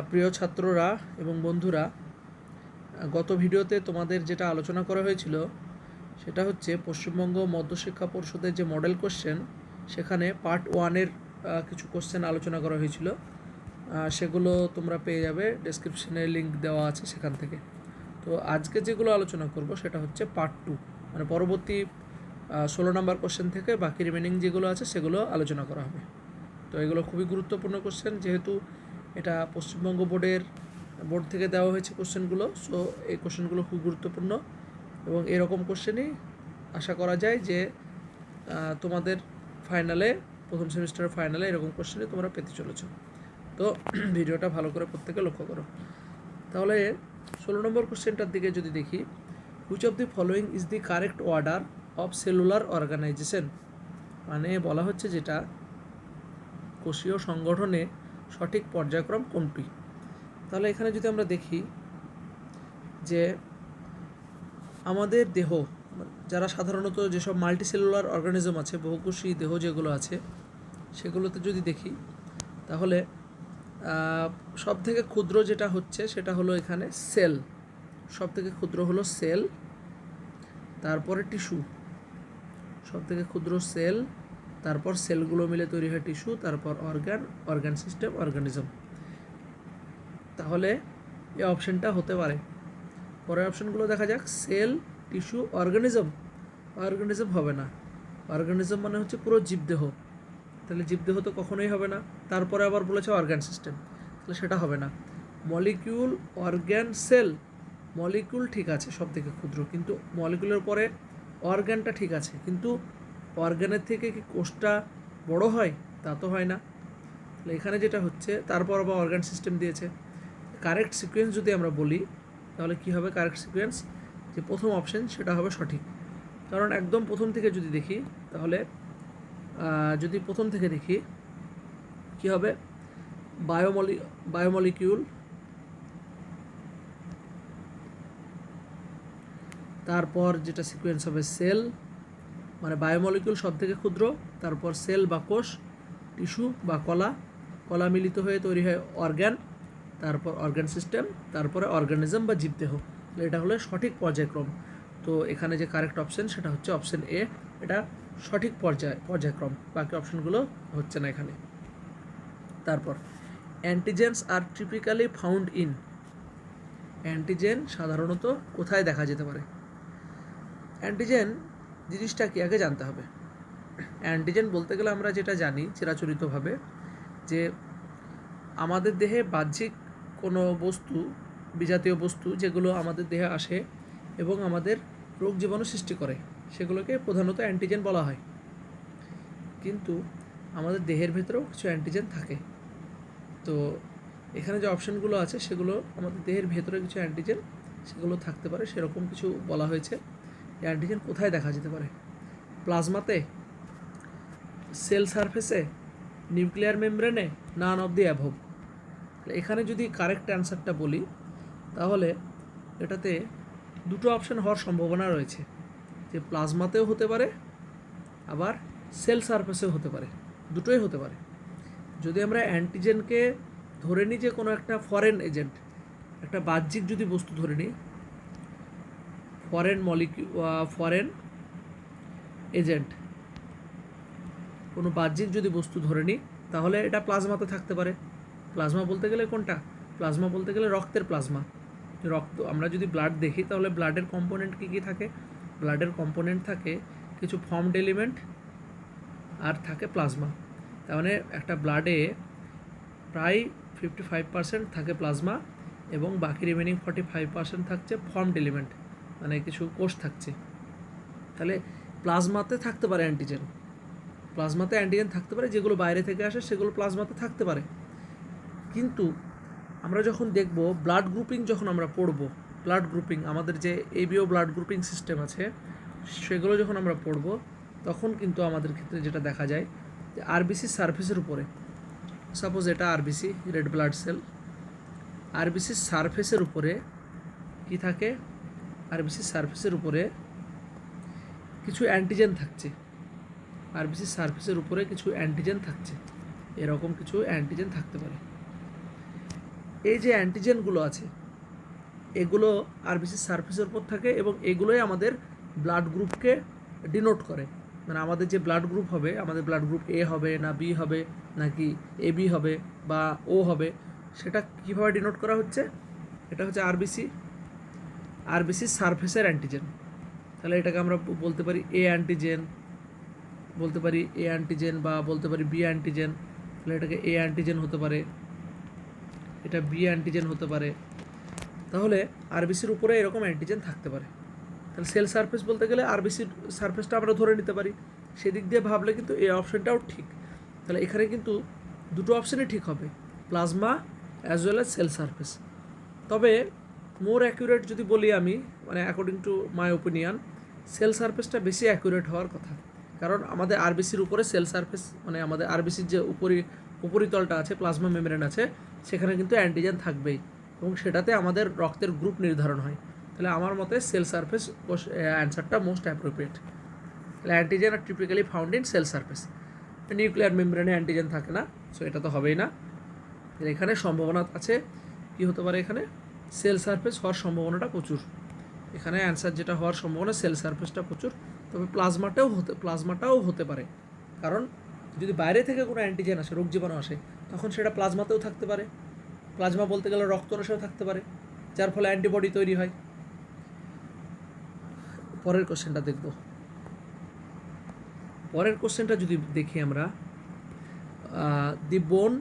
প্রিয় ছাত্ররা এবং বন্ধুরা, গত ভিডিওতে তোমাদের যেটা আলোচনা করা হয়েছিল সেটা হচ্ছে পশ্চিমবঙ্গ মধ্যশিক্ষা পর্ষদের যে মডেল কোশ্চেন, সেখানে পার্ট ওয়ানের কিছু কোশ্চেন আলোচনা করা হয়েছিল। সেগুলো তোমরা পেয়ে যাবে, ডেসক্রিপশনে লিঙ্ক দেওয়া আছে সেখান থেকে। তো আজকে যেগুলো আলোচনা করব সেটা হচ্ছে পার্ট টু, মানে পরবর্তী 16 নম্বর কোশ্চেন থেকে বাকি রিমেনিং যেগুলো আছে সেগুলো আলোচনা করা হবে। তো এগুলো খুবই গুরুত্বপূর্ণ কোশ্চেন, যেহেতু এটা পশ্চিমবঙ্গ বোর্ড থেকে দেওয়া হয়েছে কোশ্চেনগুলো। সো এই কোশ্চেনগুলো খুব গুরুত্বপূর্ণ এবং এরকম কোশ্চেনই আশা করা যায় যে তোমাদের ফাইনালে, প্রথম সেমিস্টারের ফাইনালে এরকম কোশ্চেনই তোমরা পেতে চলেছো। তো ভিডিওটা ভালো করে প্রত্যেকে লক্ষ্য করো। তাহলে 16 নম্বর কোশ্চেনটার দিকে যদি দেখি, which of the following is the correct order of cellular organisation, মানে বলা হচ্ছে যেটা কোষীয় সংগঠনে সঠিক পর্যায়ক্রম কোনটি। তাহলে এখানে যদি আমরা দেখি যে আমাদের দেহ, যারা সাধারণত যেসব মাল্টিসেলুলার অর্গানিজম আছে, বহুকোষী দেহ যেগুলো আছে, সেগুলোতে যদি দেখি তাহলে সব থেকে ক্ষুদ্র যেটা হচ্ছে সেটা হলো এখানে সেল। সব থেকে ক্ষুদ্র হলো সেল, তারপরে টিস্যু, সব থেকে ক্ষুদ্র সেল, তারপর সেলগুলো মিলে তৈরি হয় টিস্যু, তারপর অর্গান সিস্টেম, অর্গানিজম। তাহলে এই অপশানটা হতে পারে। পরের অপশানগুলো দেখা যাক। Sell, tissue, organism. অর্গানিজম হবে না। অর্গানিজম মানে হচ্ছে পুরো জীবদেহ, তাহলে জীবদেহ তো কখনোই হবে না। তারপরে আবার বলেছে অর্গান সিস্টেম, তাহলে সেটা হবে না। Molecule, organ, sell. মলিকিউল ঠিক আছে সব থেকে ক্ষুদ্র, কিন্তু মলিকিউলের পরে অর্গানটা ঠিক আছে, কিন্তু অর্গানের থেকে কি কোষটা বড় হয়? তা তো হয় না। তাহলে এখানে যেটা হচ্ছে, তারপর আবার অর্গান সিস্টেম দিয়েছে। কারেক্ট সিকোয়েন্স যদি আমরা বলি তাহলে কি হবে? কারেক্ট সিকোয়েন্স যে প্রথম অপশন সেটা হবে সঠিক। কারণ একদম প্রথম থেকে যদি দেখি তাহলে যদি প্রথম থেকে দেখি কি হবে? বায়োমলিকিউল, তারপর যেটা সিকোয়েন্স হবে সেল, মানে বায়োমলিকিউল সব থেকে ক্ষুদ্র, তারপর সেল বা কোষ, টিস্যু বা কলা মিলিত হয়ে তৈরি হয় অর্গান, তারপর অর্গান সিস্টেম, তারপরে অর্গানিজম বা জীবদেহ। এটা হলো সঠিক পর্যায়ক্রম। তো এখানে যে কারেক্ট অপশন সেটা হচ্ছে অপশন এ, এটা সঠিক পর্যায়ক্রম। বাকি অপশনগুলো হচ্ছে না এখানে। তারপর antigens are typically found in. অ্যান্টিজেন সাধারণত কোথায় দেখা যেতে পারে? অ্যান্টিজেন জিনিসটা কি আগে জানতে হবে। অ্যান্টিজেন বলতে গেলে আমরা যেটা জানি চিরাচরিতভাবে, যে আমাদের দেহে বাহ্যিক কোনো বস্তু, বিজাতীয় বস্তু যেগুলো আমাদের দেহে আসে এবং আমাদের রোগ জীবাণু সৃষ্টি করে, সেগুলোকে প্রধানত অ্যান্টিজেন বলা হয়। কিন্তু আমাদের দেহের ভেতরেও কিছু অ্যান্টিজেন থাকে। তো এখানে যে অপশানগুলো আছে সেগুলো আমাদের দেহের ভেতরে কিছু অ্যান্টিজেন সেগুলো থাকতে পারে, সেরকম কিছু বলা হয়েছে। অ্যান্টিজেন কোথায় দেখা যেতে পারে? প্লাজমাতে, সেল সারফেসে, নিউক্লিয়ার মেমব্রেনে, নান অফ দি অ্যাভব। এখানে যদি কারেক্ট অ্যান্সারটা বলি তাহলে এটাতে দুটো অপশান হওয়ার সম্ভাবনা রয়েছে, যে প্লাজমাতেও হতে পারে আবার সেল সারফেসেও হতে পারে, দুটোই হতে পারে। যদি আমরা অ্যান্টিজেনকে ধরে নিই যে কোনো একটা ফরেন এজেন্ট, একটা বাহ্যিক যদি বস্তু ধরে নিই, ফরেন এজেন্ট, কোনো বাহ্যিক যদি বস্তু ধরে নিই তাহলে এটা প্লাজমাতে থাকতে পারে। প্লাজমা বলতে গেলে কোনটা? প্লাজমা বলতে গেলে রক্তের প্লাজমা। রক্ত, আমরা যদি ব্লাড দেখি তাহলে ব্লাডের কম্পোনেন্ট কী কী থাকে? ব্লাডের কম্পোনেন্ট থাকে কিছু ফর্মড এলিমেন্ট আর থাকে প্লাজমা। তার মানে একটা ব্লাডে প্রায় 55% থাকে প্লাজমা এবং বাকি রিমেনিং 45% থাকছে ফর্মড এলিমেন্ট, মানে কিছু কোষ থাকছে। তাহলে প্লাজমাতে থাকতে পারে অ্যান্টিজেন, প্লাজমাতে অ্যান্টিজেন থাকতে পারে, যেগুলো বাইরে থেকে আসে সেগুলো প্লাজমাতে থাকতে পারে। কিন্তু আমরা যখন দেখব ব্লাড গ্রুপিং, যখন আমরা পড়ব ব্লাড গ্রুপিং, আমাদের যে এবিও ব্লাড গ্রুপিং সিস্টেম আছে সেগুলো যখন আমরা পড়ব, তখন কিন্তু আমাদের ক্ষেত্রে যেটা দেখা যায় যে আরবিসি সারফেসের উপরে, সাপোজ এটা আরবিসি, রেড ব্লাড সেল, আরবিসির সারফেসের উপরে কি থাকে? আরবিসির সারফেসের উপরে কিছু অ্যান্টিজেন থাকছে। আরবিসির সারফেসের উপরে কিছু অ্যান্টিজেন থাকছে, এরকম কিছু অ্যান্টিজেন থাকতে পারে। এই যে অ্যান্টিজেনগুলো আছে এগুলো আরবিসির সারফেসের উপর থাকে এবং এগুলোই আমাদের ব্লাড গ্রুপকে ডিনোট করে। মানে আমাদের যে ব্লাড গ্রুপ হবে, আমাদের ব্লাড গ্রুপ এ হবে না বি হবে নাকি এ বি হবে বা ও হবে, সেটা কীভাবে ডিনোট করা হচ্ছে? এটা হচ্ছে আরবিসির সারফেসের অ্যান্টিজেন। তাহলে এটাকে আমরা বলতে পারি এ অ্যান্টিজেন, বলতে পারি এ অ্যান্টিজেন বা বলতে পারি বি অ্যান্টিজেন। তাহলে এটাকে এ অ্যান্টিজেন হতে পারে, এটা বি অ্যান্টিজেন হতে পারে। তাহলে আরবিসির উপরে এরকম অ্যান্টিজেন থাকতে পারে। তাহলে সেল সারফেস বলতে গেলে আরবিসির সারফেসটা আমরা ধরে নিতে পারি। সেদিক দিয়ে ভাবলে কিন্তু এই অপশানটাও ঠিক। তাহলে এখানে কিন্তু দুটো অপশানই ঠিক হবে, plasma as well as cell surface. তবে মোর অ্যাকুরেট যদি বলি আমি, মানে according to my opinion, cell সারফেসটা বেশি অ্যাকুরেট হওয়ার কথা। কারণ আমাদের আরবিসির উপরে সেল সারফেস, মানে আমাদের আরবিসির যে উপরিতলটা আছে, প্লাজমা মেমব্রেন আছে, সেখানে কিন্তু অ্যান্টিজেন থাকবেই এবং সেটাতে আমাদের রক্তের গ্রুপ নির্ধারণ হয়। তাহলে আমার মতে সেল সারফেস অ্যান্সারটা মোস্ট অ্যাপ্রোপ্রিয়েট। তাহলে antigen are typically found in cell surface. Nuclear মেমব্রেনে অ্যান্টিজেন থাকে না, সো এটা তো হবেই না। এখানে সম্ভাবনা আছে কি হতে পারে, এখানে সেল সারফেস হওয়ার সম্ভাবনাটা প্রচুর। এখানে অ্যান্সার যেটা হওয়ার সম্ভাবনা সেল সারফেসটা প্রচুর। তবে প্লাজমাটাও হতে পারে, কারণ যদি বাইরে থেকে কোনো অ্যান্টিজেন আসে, রোগ জীবাণু আসে, তখন সেটা প্লাজমাতেও থাকতে পারে। প্লাজমা বলতে গেলে রক্তরসেও থাকতে পারে, যার ফলে অ্যান্টিবডি তৈরি হয়। পরের কোশ্চেনটা দেখব। পরের কোশ্চেনটা যদি দেখি আমরা, দি বোন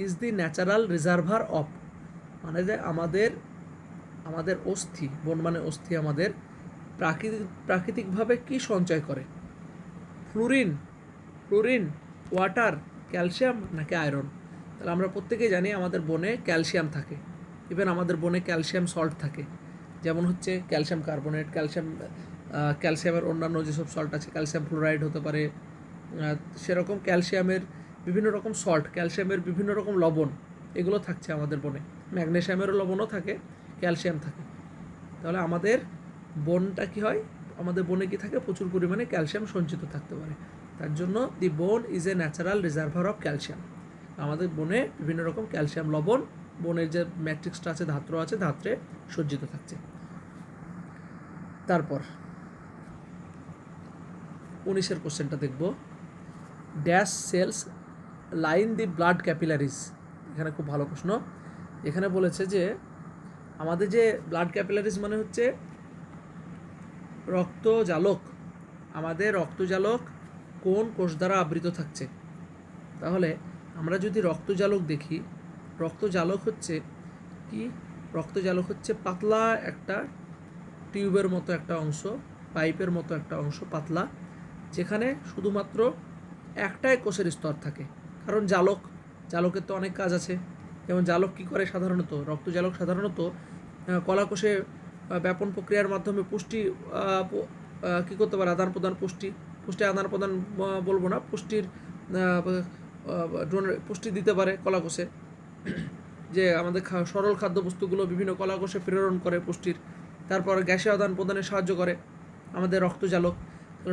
is the natural reservoir of, মানে যে আমাদের অস্থি, বোন মানে অস্থি, আমাদের প্রাকৃতিকভাবে কি সঞ্চয় করে? ফ্লুরিন, ওয়াটার, ক্যালসিয়াম নাকি আয়রন? তাহলে আমরা প্রত্যেকেই জানি আমাদের বনে ক্যালসিয়াম থাকে, ইভেন আমাদের বনে ক্যালসিয়াম সল্ট থাকে, যেমন হচ্ছে ক্যালসিয়াম কার্বনেট, ক্যালসিয়ামের অন্যান্য যেসব সল্ট আছে, ক্যালসিয়াম ফ্লোরাইড হতে পারে, সেরকম ক্যালসিয়ামের বিভিন্ন রকম সল্ট, ক্যালসিয়ামের বিভিন্ন রকম লবণ, এগুলো থাকছে আমাদের বনে। ম্যাগনেসিয়ামেরও লবণও থাকে, ক্যালসিয়াম থাকে। তাহলে আমাদের বনটা কি হয়, আমাদের বনে কি থাকে, প্রচুর পরিমাণে ক্যালসিয়াম সঞ্চিত থাকতে পারে। তার জন্য দি বোন is a natural reservoir of calcium. আমাদের বনে বিভিন্ন রকম ক্যালসিয়াম লবণ, বনের যে ম্যাট্রিক্সটা আছে, ধাত্র আছে, ধাত্রে সজ্জিত থাকছে। তারপর 19-এর কোশ্চেনটা দেখব। ড্যাশ সেলস লাইন দি ব্লাড ক্যাপিলারিজ। এখানে খুব ভালো প্রশ্ন। এখানে বলেছে যে আমাদের যে ব্লাড ক্যাপিলারিজ মানে হচ্ছে রক্তজালক, আমাদের রক্তজালক কোন কোষ দ্বারা আবৃত থাকছে? তাহলে আমরা যদি রক্তজালক দেখি, রক্তজালক হচ্ছে কি? রক্তজালক হচ্ছে পাতলা একটা টিউবের মতো একটা অংশ, পাইপের মতো একটা অংশ, পাতলা, যেখানে শুধুমাত্র একটাই কোষের স্তর থাকে। কারণ জালকের তো অনেক কাজ আছে। যেমন জালক কী করে সাধারণত, রক্তজালক সাধারণত কলাকোষে ব্যাপন প্রক্রিয়ার মাধ্যমে পুষ্টি কী করতে পারে, আদান প্রদান, পুষ্টি আদান প্রদান বলবো না, পুষ্টি দিতে পারে কলাকোষে। যে আমাদের সরল খাদ্যবস্তুগুলো বিভিন্ন কলাকোষে প্রেরণ করে পুষ্টির, তারপর গ্যাসে আদান প্রদানে সাহায্য করে আমাদের রক্তজালক।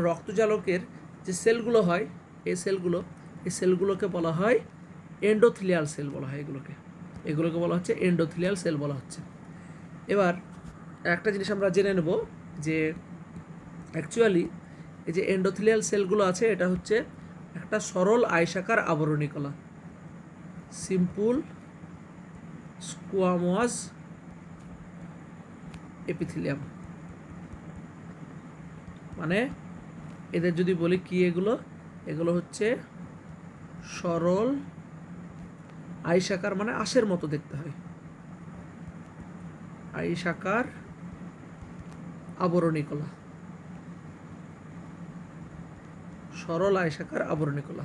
রক্তজালকের যে সেলগুলো হয়, এই সেলগুলোকে বলা হয় এন্ডোথিলিয়াল সেল বলা হয়। এগুলোকে বলা হচ্ছে এন্ডোথিলিয়াল সেল বলা হচ্ছে। এবার একটা জিনিস আমরা জেনে নেব যে অ্যাকচুয়ালি এই যে এন্ডোথিলিয়াল সেলগুলো আছে, এটা হচ্ছে একটা সরল আয়সাকার আবরণী কলা, সিম্পল স্কোয়ামাস এপিথেলিয়াম। মানে এদের যদি বলি কি, এগুলো হচ্ছে সরল আয়সাকার, মানে আঁশের মতো দেখতে হয়, আয়সাকার আবরণী কলা, সরল আয়সাকার আবরণী কলা।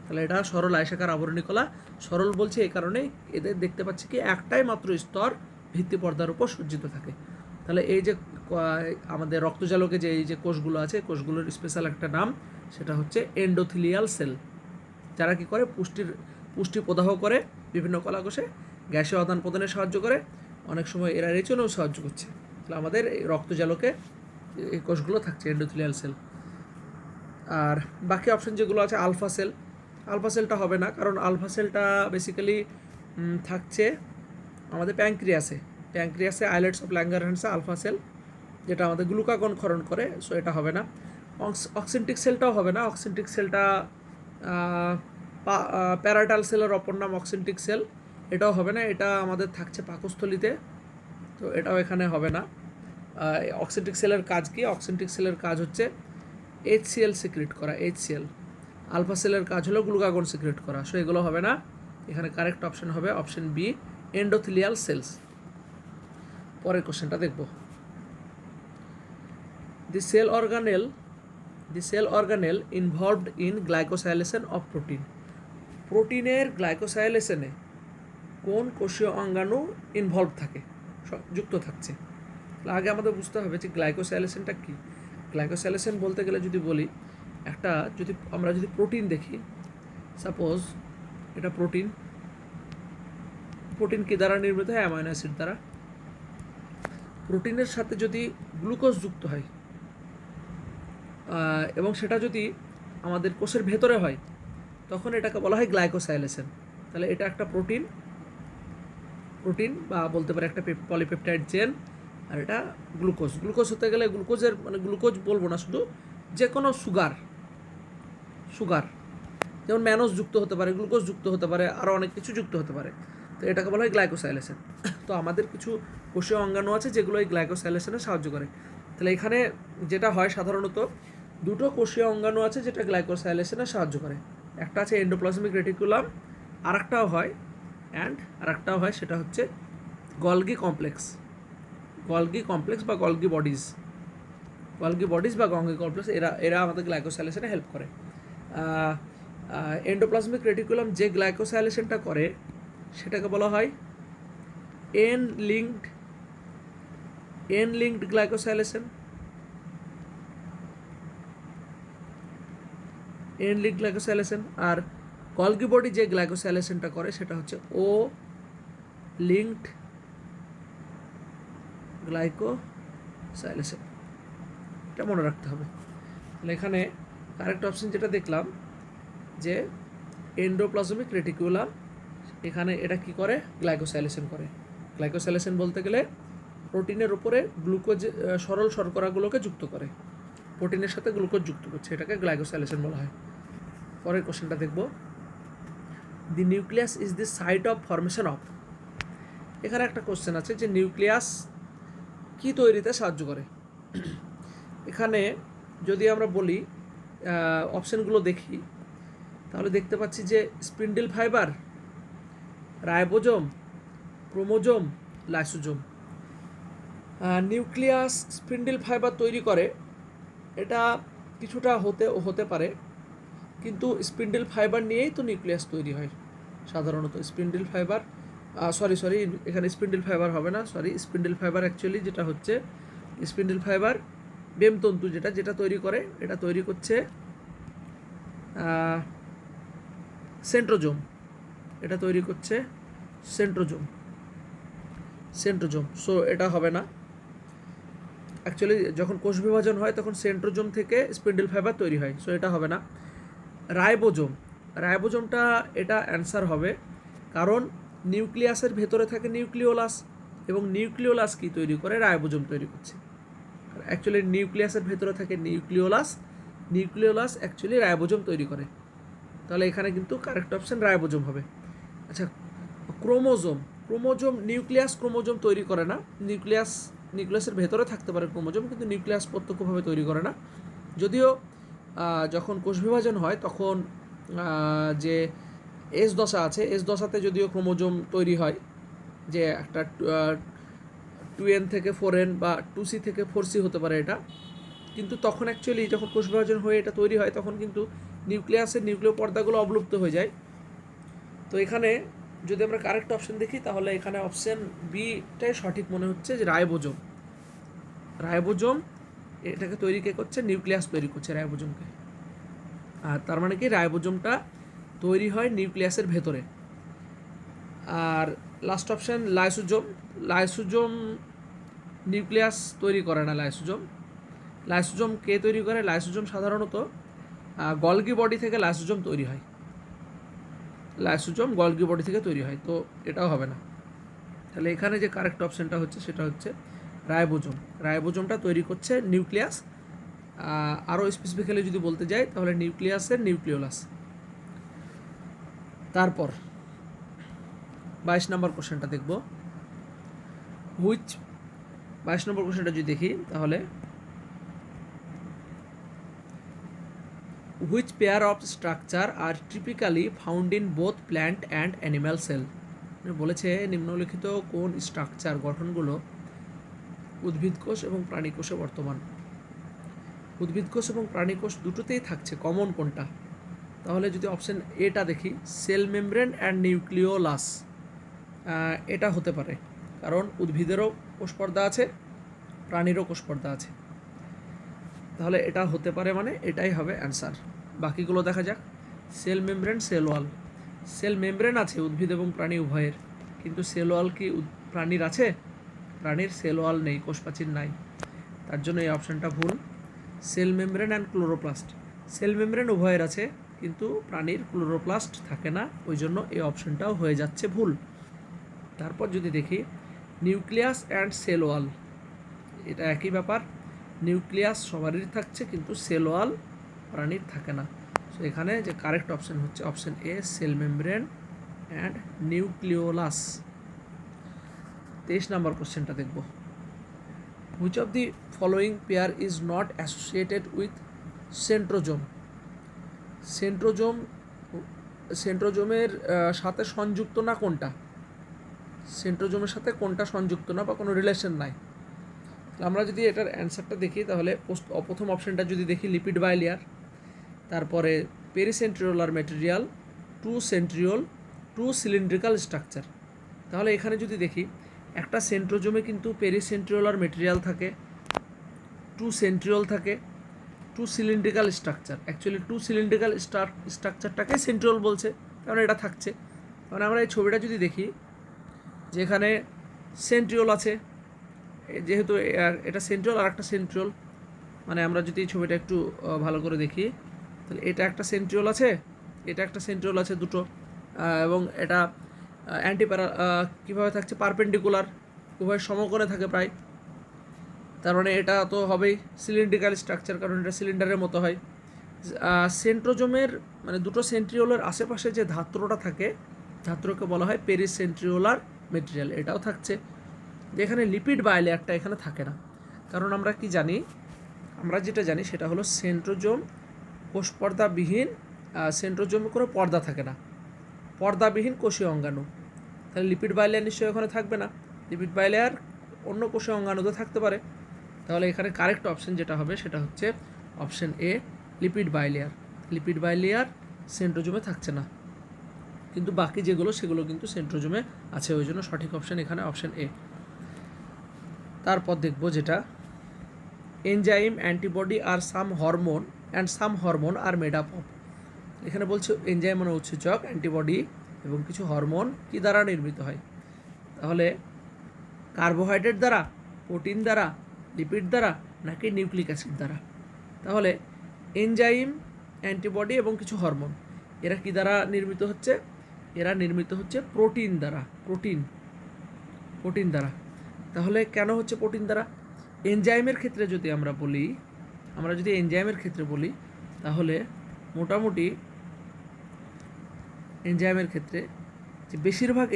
তাহলে এটা সরল আয়সাকার আবরণী কলা। সরল বলছে এই কারণে, এদের দেখতে পাচ্ছি কি একটাই মাত্র স্তর ভিত্তি পর্দার উপর সজ্জিত থাকে। তাহলে এই যে আমাদের রক্তজালকে যে এই যে কোষগুলো আছে, কোষগুলোর স্পেশাল একটা নাম, সেটা হচ্ছে এন্ডোথিলিয়াল সেল, যারা কি করে পুষ্টি প্রদাহ করে বিভিন্ন কলাকোষে, গ্যাসীয় আদান প্রদানে সাহায্য করে, অনেক সময় এরা রেচনেও সাহায্য করছে। তাহলে আমাদের রক্তজালকে এই কোষগুলো থাকছে এন্ডোথিলিয়াল সেল। আর বাকি অপশন যেগুলো আছে, আলফা সেলটা হবে না, কারণ আলফা সেলটা বেসিক্যালি থাকছে আমাদের প্যাঙ্ক্রিয়াসে আইলেটস অফ ল্যাঙ্গারহ্যান্সে আলফা সেল, যেটা আমাদের গ্লুকাগন ক্ষরণ করে, সো এটা হবে না। অক্সিনটিক সেলটাও হবে না, অক্সিনটিক সেলটা প্যারাটাল সেলের অপর নাম অক্সিনটিক সেল, এটাও হবে না, এটা আমাদের থাকছে পাকস্থলিতে, তো এটাও এখানে হবে না। অক্সিনটিক সেলের কাজ কি? অক্সিনটিক সেলের কাজ হচ্ছে HCl সিক্রেট করা, HCl। আলফা সেলের কাজ হলো গ্লুকাগন সিক্রেট করা, সো এগুলো হবে না। এখানে কারেক্ট অপশন হবে অপশন বি, এন্ডোথিলিয়াল সেলস। পরের কোশ্চেনটা দেখব। The cell organelle involved in glycosylation of protein. প্রোটিনের গ্লাইকোসাইলেশনে কোন কোষীয় অঙ্গাণু ইনভলভ থাকে, যুক্ত থাকছে? আগে আমাদের বুঝতে হবে যে গ্লাইকোসাইলেশনটা কী। গ্লাইকোসাইলেশন বলতে গেলে যদি বলি, আমরা যদি প্রোটিন দেখি, সাপোজ এটা প্রোটিন কী দ্বারা নির্মিত হয়? অ্যামাইনো অ্যাসিড দ্বারা। প্রোটিনের সাথে যদি গ্লুকোজ যুক্ত হয় এবং সেটা যদি আমাদের কোষের ভেতরে হয়, তখন এটাকে বলা হয় গ্লাইকোসাইলেশন। তাহলে এটা একটা প্রোটিন বা বলতে পারে একটা পলিপেপটাইড চেন, আর এটা গ্লুকোজ হতে গেলে গ্লুকোজের গ্লুকোজ বলবো না, শুধু যে কোনো সুগার যেমন ম্যানোজ যুক্ত হতে পারে, গ্লুকোজ যুক্ত হতে পারে, আরও অনেক কিছু যুক্ত হতে পারে, তো এটাকে বলা হয় গ্লাইকোসাইলেশন। তো আমাদের কিছু কোষীয় অঙ্গাণু আছে যেগুলো এই গ্লাইকোসাইলেশনে সাহায্য করে। তাহলে এখানে যেটা হয়, সাধারণত দুটো কোষীয় অঙ্গাণু আছে যেটা গ্লাইকোসাইলেশনে সাহায্য করে। একটা আছে এন্ডোপ্লাজমিক রেটিকুলাম, আরেকটাও হয় সেটা হচ্ছে গলগি কমপ্লেক্স বা গলগি বডিজ বা গলগি কমপ্লেক্স, এরা আমাদের গ্লাইকোসাইলেশনে হেল্প করে। এন্ডোপ্লাজমিক রেটিকুলাম যে গ্লাইকোসাইলেশনটা করে সেটাকে বলা হয় এন লিঙ্কড গ্লাইকোসাইলেশন। আর গলগি বডি যে গ্লাইকোসাইলেশনটা করে সেটা হচ্ছে ও লিঙ্কড গ্লাইকোসাইলেশন, এটা মনে রাখতে হবে। তাহলে এখানে কারেক্ট অপশন যেটা দেখলাম যে এন্ডোপ্লাজমিক রেটিকুলাম, এখানে এটা কি করে? গ্লাইকোসাইলেশন করে। গ্লাইকোসাইলেশন বলতে গেলে প্রোটিনের উপরে গ্লুকোজ সরল শর্করাগুলোকে যুক্ত করে, প্রোটিনের সাথে গ্লুকোজ যুক্ত করছে, এটাকে গ্লাইকোসাইলেশন বলা হয়। পরের কোশ্চেনটা দেখব। The nucleus is the site of formation of. এখানে একটা কোশ্চেন আছে যে নিউক্লিয়াস কি তৈরিতে সাহায্য করে। এখানে যদি আমরা বলি অপশনগুলো দেখি, তাহলে দেখতে পাচ্ছি যে spindle fibre, ribosome, chromosome, lysosome. Nucleus spindle fibre তৈরি করে, এটা কিছুটা হতে পারে, কিন্তু স্পিন্ডল ফাইবার নিয়েই তো নিউক্লিয়াস তৈরি হয় সাধারণত। স্পিন্ডল ফাইবার এখানে স্পিন্ডল ফাইবার হবে না, স্পিন্ডল ফাইবার অ্যাকচুয়ালি যেটা হচ্ছে স্পিন্ডল ফাইবার বেমতন্তু যেটা তৈরি করে, এটা তৈরি করছে সেন্ট্রোজোম, সেন্ট্রোজোম। সো এটা হবে না। অ্যাকচুয়ালি যখন কোষ বিভাজন হয় তখন সেন্ট্রোজোম থেকে স্পিন্ডল ফাইবার তৈরি হয়, সো এটা হবে না। রাইবোজোমটা এটা অ্যান্সার হবে, কারণ নিউক্লিয়াসের ভেতরে থাকে নিউক্লিওলাস, এবং নিউক্লিওলাস কি তৈরি করে? রাইবোজোম তৈরি করছে। অ্যাকচুয়ালি নিউক্লিয়াসের ভেতরে থাকে নিউক্লিওলাস অ্যাকচুয়ালি রাইবোজোম তৈরি করে। তাহলে এখানে কিন্তু কারেক্ট অপশন রাইবোজোম হবে। আচ্ছা, ক্রোমোজোম নিউক্লিয়াস ক্রোমোজোম তৈরি করে না। নিউক্লিয়াসের ভেতরে থাকতে পারে ক্রোমোজোম, কিন্তু নিউক্লিয়াস প্রত্যক্ষভাবে তৈরি করে না। যদিও যখন কোষ বিভাজন হয় তখন যে এস দশা আছে, এস দশাতে যদিও ক্রোমোজোম তৈরি হয়, যে একটা 2n থেকে 4n বা 2c থেকে 4c হতে পারে এটা, কিন্তু তখন অ্যাকচুয়ালি যখন কোষ বিভাজন হয়ে এটা তৈরি হয় তখন কিন্তু নিউক্লিয়াসের নিউক্লিয় পর্দাগুলো অবলুপ্ত হয়ে যায়। তো এখানে যদি আমরা কারেক্ট অপশন দেখি, তাহলে এখানে অপশন বিটাই সঠিক মনে হচ্ছে, যে রাইবোজোম এটাকে তৈরি কে করছে? নিউক্লিয়াস তৈরি করছে রাইবোজোমকে। আর তার মানে কি, রাইবোজোমটা তৈরি হয় নিউক্লিয়াসের ভেতরে। আর লাস্ট অপশন লাইসোজোম নিউক্লিয়াস তৈরি করে না। লাইসোজোম কে তৈরি করে? লাইসোজোম সাধারণত গলগি বডি থেকে লাইসোজোম তৈরি হয়, গলগি বডি থেকে তৈরি হয়, তো এটাও হবে না। তাহলে এখানে যে কারেক্ট অপশানটা হচ্ছে সেটা হচ্ছে রাইবোজোম। রাইবোজোমটা তৈরি করছে নিউক্লিয়াস, আরও স্পেসিফিক্যালি যদি বলতে যাই তাহলে নিউক্লিয়াসের নিউক্লিওলাস। তারপর 22 নম্বর কোশ্চেনটা দেখব। 22 নম্বর কোশ্চেনটা যদি দেখি তাহলে which pair of structure are typically found in both plant and animal cell. বলেছে নিম্নলিখিত কোন স্ট্রাকচার গঠনগুলো উদ্ভিদ কোষ এবং প্রাণী কোষে বর্তমান। উদ্ভিদ কোষ এবং প্রাণী কোষ দুটোতেই থাকছে, কমন কোনটা? তাহলে যদি অপশন এটা দেখি, সেল মেমব্রেন অ্যান্ড নিউক্লিওলাস, এটা হতে পারে, কারণ উদ্ভিদেরও কোষপর্দা আছে, প্রাণীরও কোষপর্দা আছে। তাহলে এটা হতে পারে, মানে এটাই হবে অ্যান্সার। বাকিগুলো দেখা যাক। Cell membrane, cell wall. Cell membrane আছে উদ্ভিদ এবং প্রাণী উভয়ের, কিন্তু সেল ওয়াল কি প্রাণীর আছে? প্রাণীর সেল ওয়াল নেই, কোষপ্রাচীর নাই, তার জন্য এই অপশানটা ভুল। Sell membrane and chloroplast, cell membrane উভয়ের আছে কিন্তু প্রাণীর ক্লোরোপ্লাস্ট থাকে না, ওই জন্য এই অপশানটাও হয়ে যাচ্ছে ভুল। তারপর যদি দেখি নিউক্লিয়াস অ্যান্ড সেল ওয়াল, এটা একই ব্যাপার, নিউক্লিয়াস সবারই থাকছে কিন্তু সেল ওয়াল প্রাণীর থাকে না। সো এখানে যে কারেক্ট অপশান হচ্ছে option A, cell membrane and nucleolus. 23 নম্বর কোশ্চেনটা দেখব। Which of the following pair is not associated with centrosome. সেন্ট্রোজোমের সাথে সংযুক্ত না কোনটা? সেন্ট্রোজোমের সাথে কোনটা সংযুক্ত না বা কোনো রিলেশন নাই? আমরা যদি এটার অ্যান্সারটা দেখি তাহলে প্রথম অপশানটা যদি দেখি, লিপিড বাইলিয়ার, তারপরে pericentriolar material, two centriole, two cylindrical structure. তাহলে এখানে যদি দেখি, একটা সেন্ট্রোজোমে কিন্তু পেরিসেন্ট্রিওলার ম্যাটেরিয়াল থাকে, টু সেন্ট্রিওল থাকে, two cylindrical structure. Actually two cylindrical স্ট্রাকচারটাকে সেন্ট্রিওল বলছে, কারণ এটা থাকছে। কারণ আমরা এই ছবিটা যদি দেখি, যেখানে সেন্ট্রিওল আছে, যেহেতু এটা সেন্ট্রিওল আর একটা সেন্ট্রিওল, মানে আমরা যদি এই ছবিটা একটু ভালো করে দেখি, তাহলে এটা একটা সেন্ট্রিওল আছে, এটা একটা সেন্ট্রিওল আছে, দুটো, এবং এটা কীভাবে থাকছে, পারপেন্ডিকুলার, উভয় সমকোণে থাকে প্রায়। তার মানে এটা তো হবেই সিলিন্ড্রিক্যাল স্ট্রাকচার, কারণ এটা সিলিন্ডারের মতো হয়। সেন্ট্রোজোমের মানে দুটো সেন্ট্রিওলের আশেপাশে যে ধাত্রটা থাকে, ধাত্রকে বলা হয় পেরিসেন্ট্রিওলার মেটেরিয়াল, এটাও থাকছে। যেখানে লিপিড বাইলেয়ারটা এখানে থাকে না, কারণ আমরা কি জানি, আমরা যেটা জানি সেটা হলো সেন্ট্রোজোম কোষপর্দাবিহীন, সেন্ট্রোজোমে কোনো পর্দা থাকে না, পর্দাবিহীন কোষীয় অঙ্গাণু। তাহলে লিপিড বাইলেয়ার নিশ্চয়ই ওখানে থাকবে না, লিপিড বাইলেয়ার অন্য কোষীয় অঙ্গাণুতে থাকতে পারে। তাহলে এখানে কারেক্ট অপশন যেটা হবে সেটা হচ্ছে option A, lipid bilayer. Lipid bilayer সেন্ট্রোজোমে থাকছে না, কিন্তু বাকি যেগুলো সেগুলো কিন্তু সেন্ট্রোজোমে আছে, ওই জন্য সঠিক অপশন এখানে অপশন এ। তারপর দেখব যেটা এনজাইম, অ্যান্টিবডি আর some hormone are made up of. এখানে বলছে এনজাইম মানে উৎসেচক, অ্যান্টিবডি এবং কিছু হরমোন কি দ্বারা নির্মিত হয়? তাহলে কার্বোহাইড্রেট দ্বারা, প্রোটিন দ্বারা, লিপিড দ্বারা, নাকি নিউক্লিক অ্যাসিড দ্বারা? তাহলে এনজাইম, অ্যান্টিবডি এবং কিছু হরমোন, এরা কি দ্বারা নির্মিত হচ্ছে? এরা নির্মিত হচ্ছে প্রোটিন দ্বারা, প্রোটিন দ্বারা। তাহলে কেন হচ্ছে প্রোটিন দ্বারা? এনজাইমের ক্ষেত্রে যদি আমরা যদি এনজাইমের ক্ষেত্রে বলি, তাহলে মোটামুটি এনজাইমের ক্ষেত্রে যে বেশিরভাগ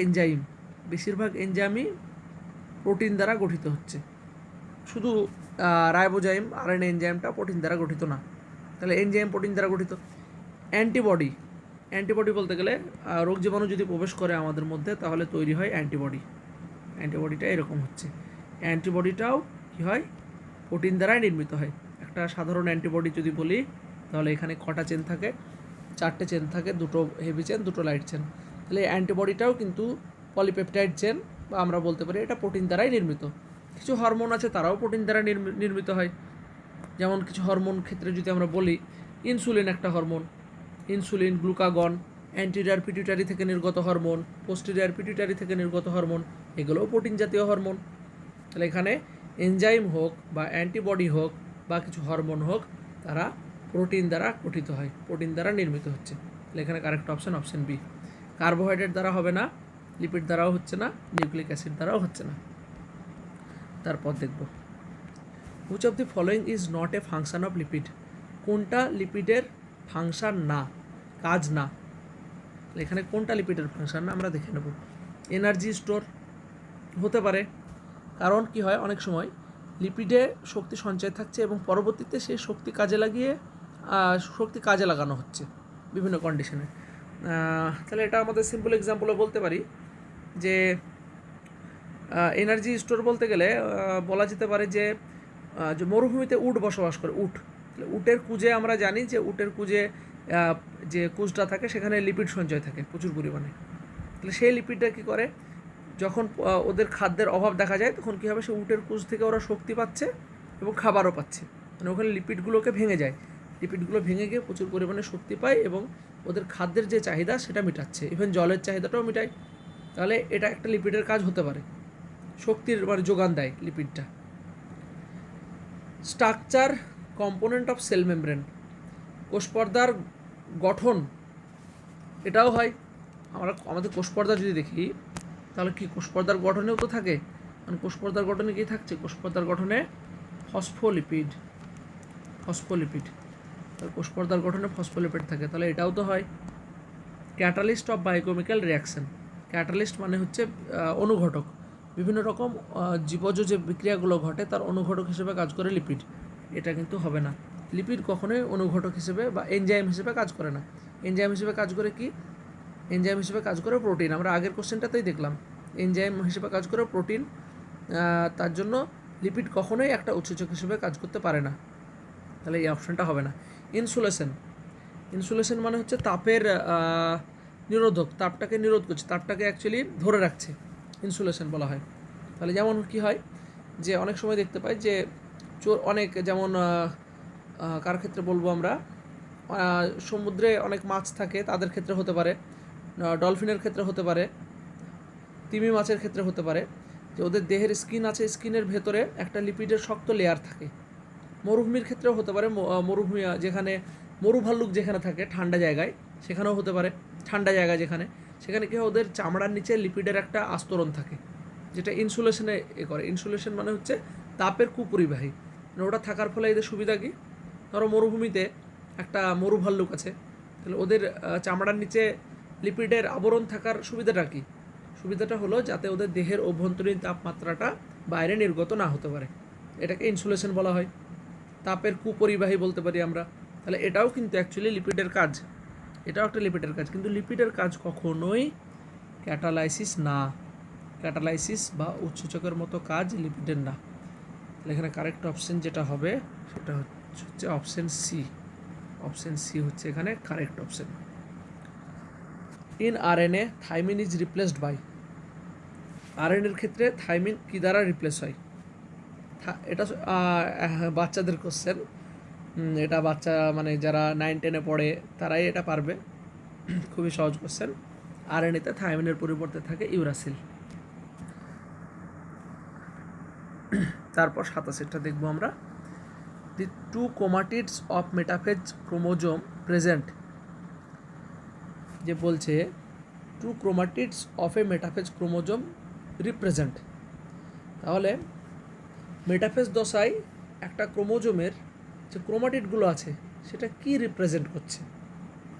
এনজাইমই প্রোটিন দ্বারা গঠিত হচ্ছে। শুধু রাইবোজাইম আরএনএ এনজাইমটা প্রোটিন দ্বারা গঠিত না। তাহলে এনজাইম প্রোটিন দ্বারা গঠিত। অ্যান্টিবডি বলতে গেলে রোগ জীবাণু যদি প্রবেশ করে আমাদের মধ্যে, তাহলে তৈরি হয় অ্যান্টিবডিটা এরকম হচ্ছে। অ্যান্টিবডিটাও কী হয়? প্রোটিন দ্বারাই নির্মিত হয়। একটা সাধারণ অ্যান্টিবডি যদি বলি, তাহলে এখানে কটা চেন থাকে? 4টে চেন থাকে, দুটো হেভি চেন, দুটো লাইট চেন। তাহলে অ্যান্টিবডিটাও কিন্তু পলিপেপটাইড চেন, বা আমরা বলতে পারি এটা প্রোটিন দ্বারাই নির্মিত। কিছু হরমোন আছে, তারাও প্রোটিন দ্বারা নির্মিত হয়। যেমন কিছু হরমোন ক্ষেত্রে যদি আমরা বলি, ইনসুলিন একটা hormone, insulin, glucagon, anterior pituitary থেকে নির্গত হরমোন, পোস্টেরিয়র পিটুইটারি থেকে নির্গত হরমোন, এগুলোও প্রোটিন জাতীয় হরমোন। তাহলে এখানে এনজাইম হোক বা অ্যান্টিবডি হোক বা কিছু হরমোন হোক, তারা প্রোটিন দ্বারা গঠিত হয়, প্রোটিন দ্বারা নির্মিত হচ্ছে। তাহলে এখানে কারেক্ট অপশন বি। কার্বোহাইড্রেট দ্বারা হবে না, লিপিড দ্বারাও হচ্ছে না, নিউক্লিক অ্যাসিড দ্বারাও হচ্ছে না। তারপর দেখব which of the following is not a function of lipid, কোনটা লিপিডের ফাংশন না, কাজ না। এখানে কোনটা লিপিডের ফাংশন না আমরা দেখে নেব। এনার্জি স্টোর হতে পারে, কারণ কি হয় অনেক সময় লিপিডে শক্তি সঞ্চয় থাকছে এবং পরবর্তীতে সেই শক্তি কাজে লাগানো হচ্ছে বিভিন্ন কন্ডিশনে। তাহলে এটা আমাদের সিম্পল এক্সাম্পলও বলতে পারি যে এনার্জি স্টোর বলতে গেলে বলা যেতে পারে যে মরুভূমিতে উট বসবাস করে, উটের কুজে আমরা জানি যে উটের কুজে যে কুজটা থাকে সেখানে লিপিড সঞ্চয় থাকে প্রচুর পরিমাণে। তাহলে সেই লিপিডটা কী করে, যখন ওদের খাদ্যের অভাব দেখা যায় তখন কী হবে, সে উটের কুজ থেকে ওরা শক্তি পাচ্ছে এবং খাবারও পাচ্ছে, মানে ওখানে লিপিডগুলোকে ভেঙে যায়, লিপিডগুলো ভেঙে গিয়ে প্রচুর পরিমাণে শক্তি পায় এবং ওদের খাদ্যের যে চাহিদা সেটা মেটাচ্ছে, ইভেন জলের চাহিদাটাও মেটায়। তাহলে এটা একটা লিপিডের কাজ হতে পারে, শক্তির মানে যোগান দেয় লিপিডটা। Structure component of cell membrane, কোষপর্দার গঠন, এটাও হয়। আমাদের কোষপর্দা যদি দেখি তাহলে কি কোষপর্দার গঠনেও তো থাকে, মানে কোষপর্দার গঠনে কী থাকছে, কোষপর্দার গঠনে ফসফোলিপিড, তাহলে কোষপর্দার গঠনে ফসফোলিপিড থাকে, তাহলে এটাও তো হয়। Catalyst of biochemical reaction, catalyst মানে হচ্ছে অনুঘটক, বিভিন্ন রকম জীবজ যে বিক্রিয়াগুলো ঘটে তার অনুঘটক হিসেবে কাজ করে লিপিড, এটা কিন্তু হবে না। লিপিড কখনোই অনুঘটক হিসেবে বা এনজাইম হিসেবে কাজ করে না। এনজাইম হিসেবে কাজ করে কি, এনজাইম হিসেবে কাজ করে প্রোটিন, আমরা আগের কোশ্চেনটাতেই দেখলাম এনজাইম হিসেবে কাজ করে প্রোটিন, তার জন্য লিপিড কখনোই একটা উৎসেচক হিসেবে কাজ করতে পারে না, তাহলে এই অপশানটা হবে না। ইনসুলেশন মানে হচ্ছে তাপের নিরোধক, তাপটাকে নিরোধ করছে, তাপটাকে অ্যাকচুয়ালি ধরে রাখছে, ইনসুলেশন বলা হয়। তাহলে যেমন কি হয় যে অনেক সময় দেখতে পাই যে অনেক যেমন কার ক্ষেত্রে বলবো আমরা, সমুদ্রে অনেক মাছ থাকে তাদের ক্ষেত্রে হতে পারে, ডলফিনের ক্ষেত্রে হতে পারে, তিমি মাছের ক্ষেত্রে হতে পারে, যে ওদের দেহের স্কিন আছে, স্কিনের ভেতরে একটা লিপিডের শক্ত লেয়ার থাকে। মরুভূমির ক্ষেত্রেও হতে পারে, মরুভূমি যেখানে মরুভাল্লুক যেখানে থাকে ঠান্ডা জায়গায় সেখানেও হতে পারে, ঠান্ডা জায়গায় সেখানে কি হয়, ওদের চামড়ার নিচে লিপিডের একটা আস্তরণ থাকে যেটা ইনসুলেশনে করে। ইনসুলেশন মানে হচ্ছে তাপের কুপরিবাহী, মানে ওটা থাকার ফলে এদের সুবিধা কী, ধরো মরুভূমিতে একটা মরুভাল্লুক আছে, তাহলে ওদের চামড়ার নিচে লিপিডের আবরণ থাকার সুবিধাটা কী, সুবিধাটা হলো যাতে ওদের দেহের অভ্যন্তরীণ তাপমাত্রাটা বাইরে নির্গত না হতে পারে, এটাকে ইনসুলেশন বলা হয়, তাপের কুপরিবাহী বলতে পারি আমরা। তাহলে এটাও কিন্তু অ্যাকচুয়ালি লিপিডের কাজ, এটাও একটা লিপিডের কাজ, কিন্তু লিপিডের কাজ কখনোই ক্যাটালাইসিস না, ক্যাটালাইসিস বা উৎসেচকের মতো কাজ লিপিডের না। তাহলে এখানে কারেক্ট অপশন যেটা হবে সেটা হচ্ছে অপশন সি, অপশন সি হচ্ছে এখানে correct option. In RNA thymine is replaced by, আরএনএর ক্ষেত্রে থাইমিন কী দ্বারা রিপ্লেস হয়, এটা বাচ্চাদের কোশ্চেন, এটা বাচ্চা মানে যারা 9-10-এ পড়ে তারাই এটা পারবে, খুবই সহজ কোশ্চেন। আরএনএতে থাইমিনের পরিবর্তে থাকে ইউরাসিল। তারপর 87টা দেখবো আমরা। The two chromatids of metaphase chromosome present, যে বলছে two chromatids of a metaphase chromosome represent, তাহলে মেটাফেজ দশায় একটা ক্রোমোজোমের যে ক্রোমাটিডগুলো আছে সেটা কি রিপ্রেজেন্ট করছে।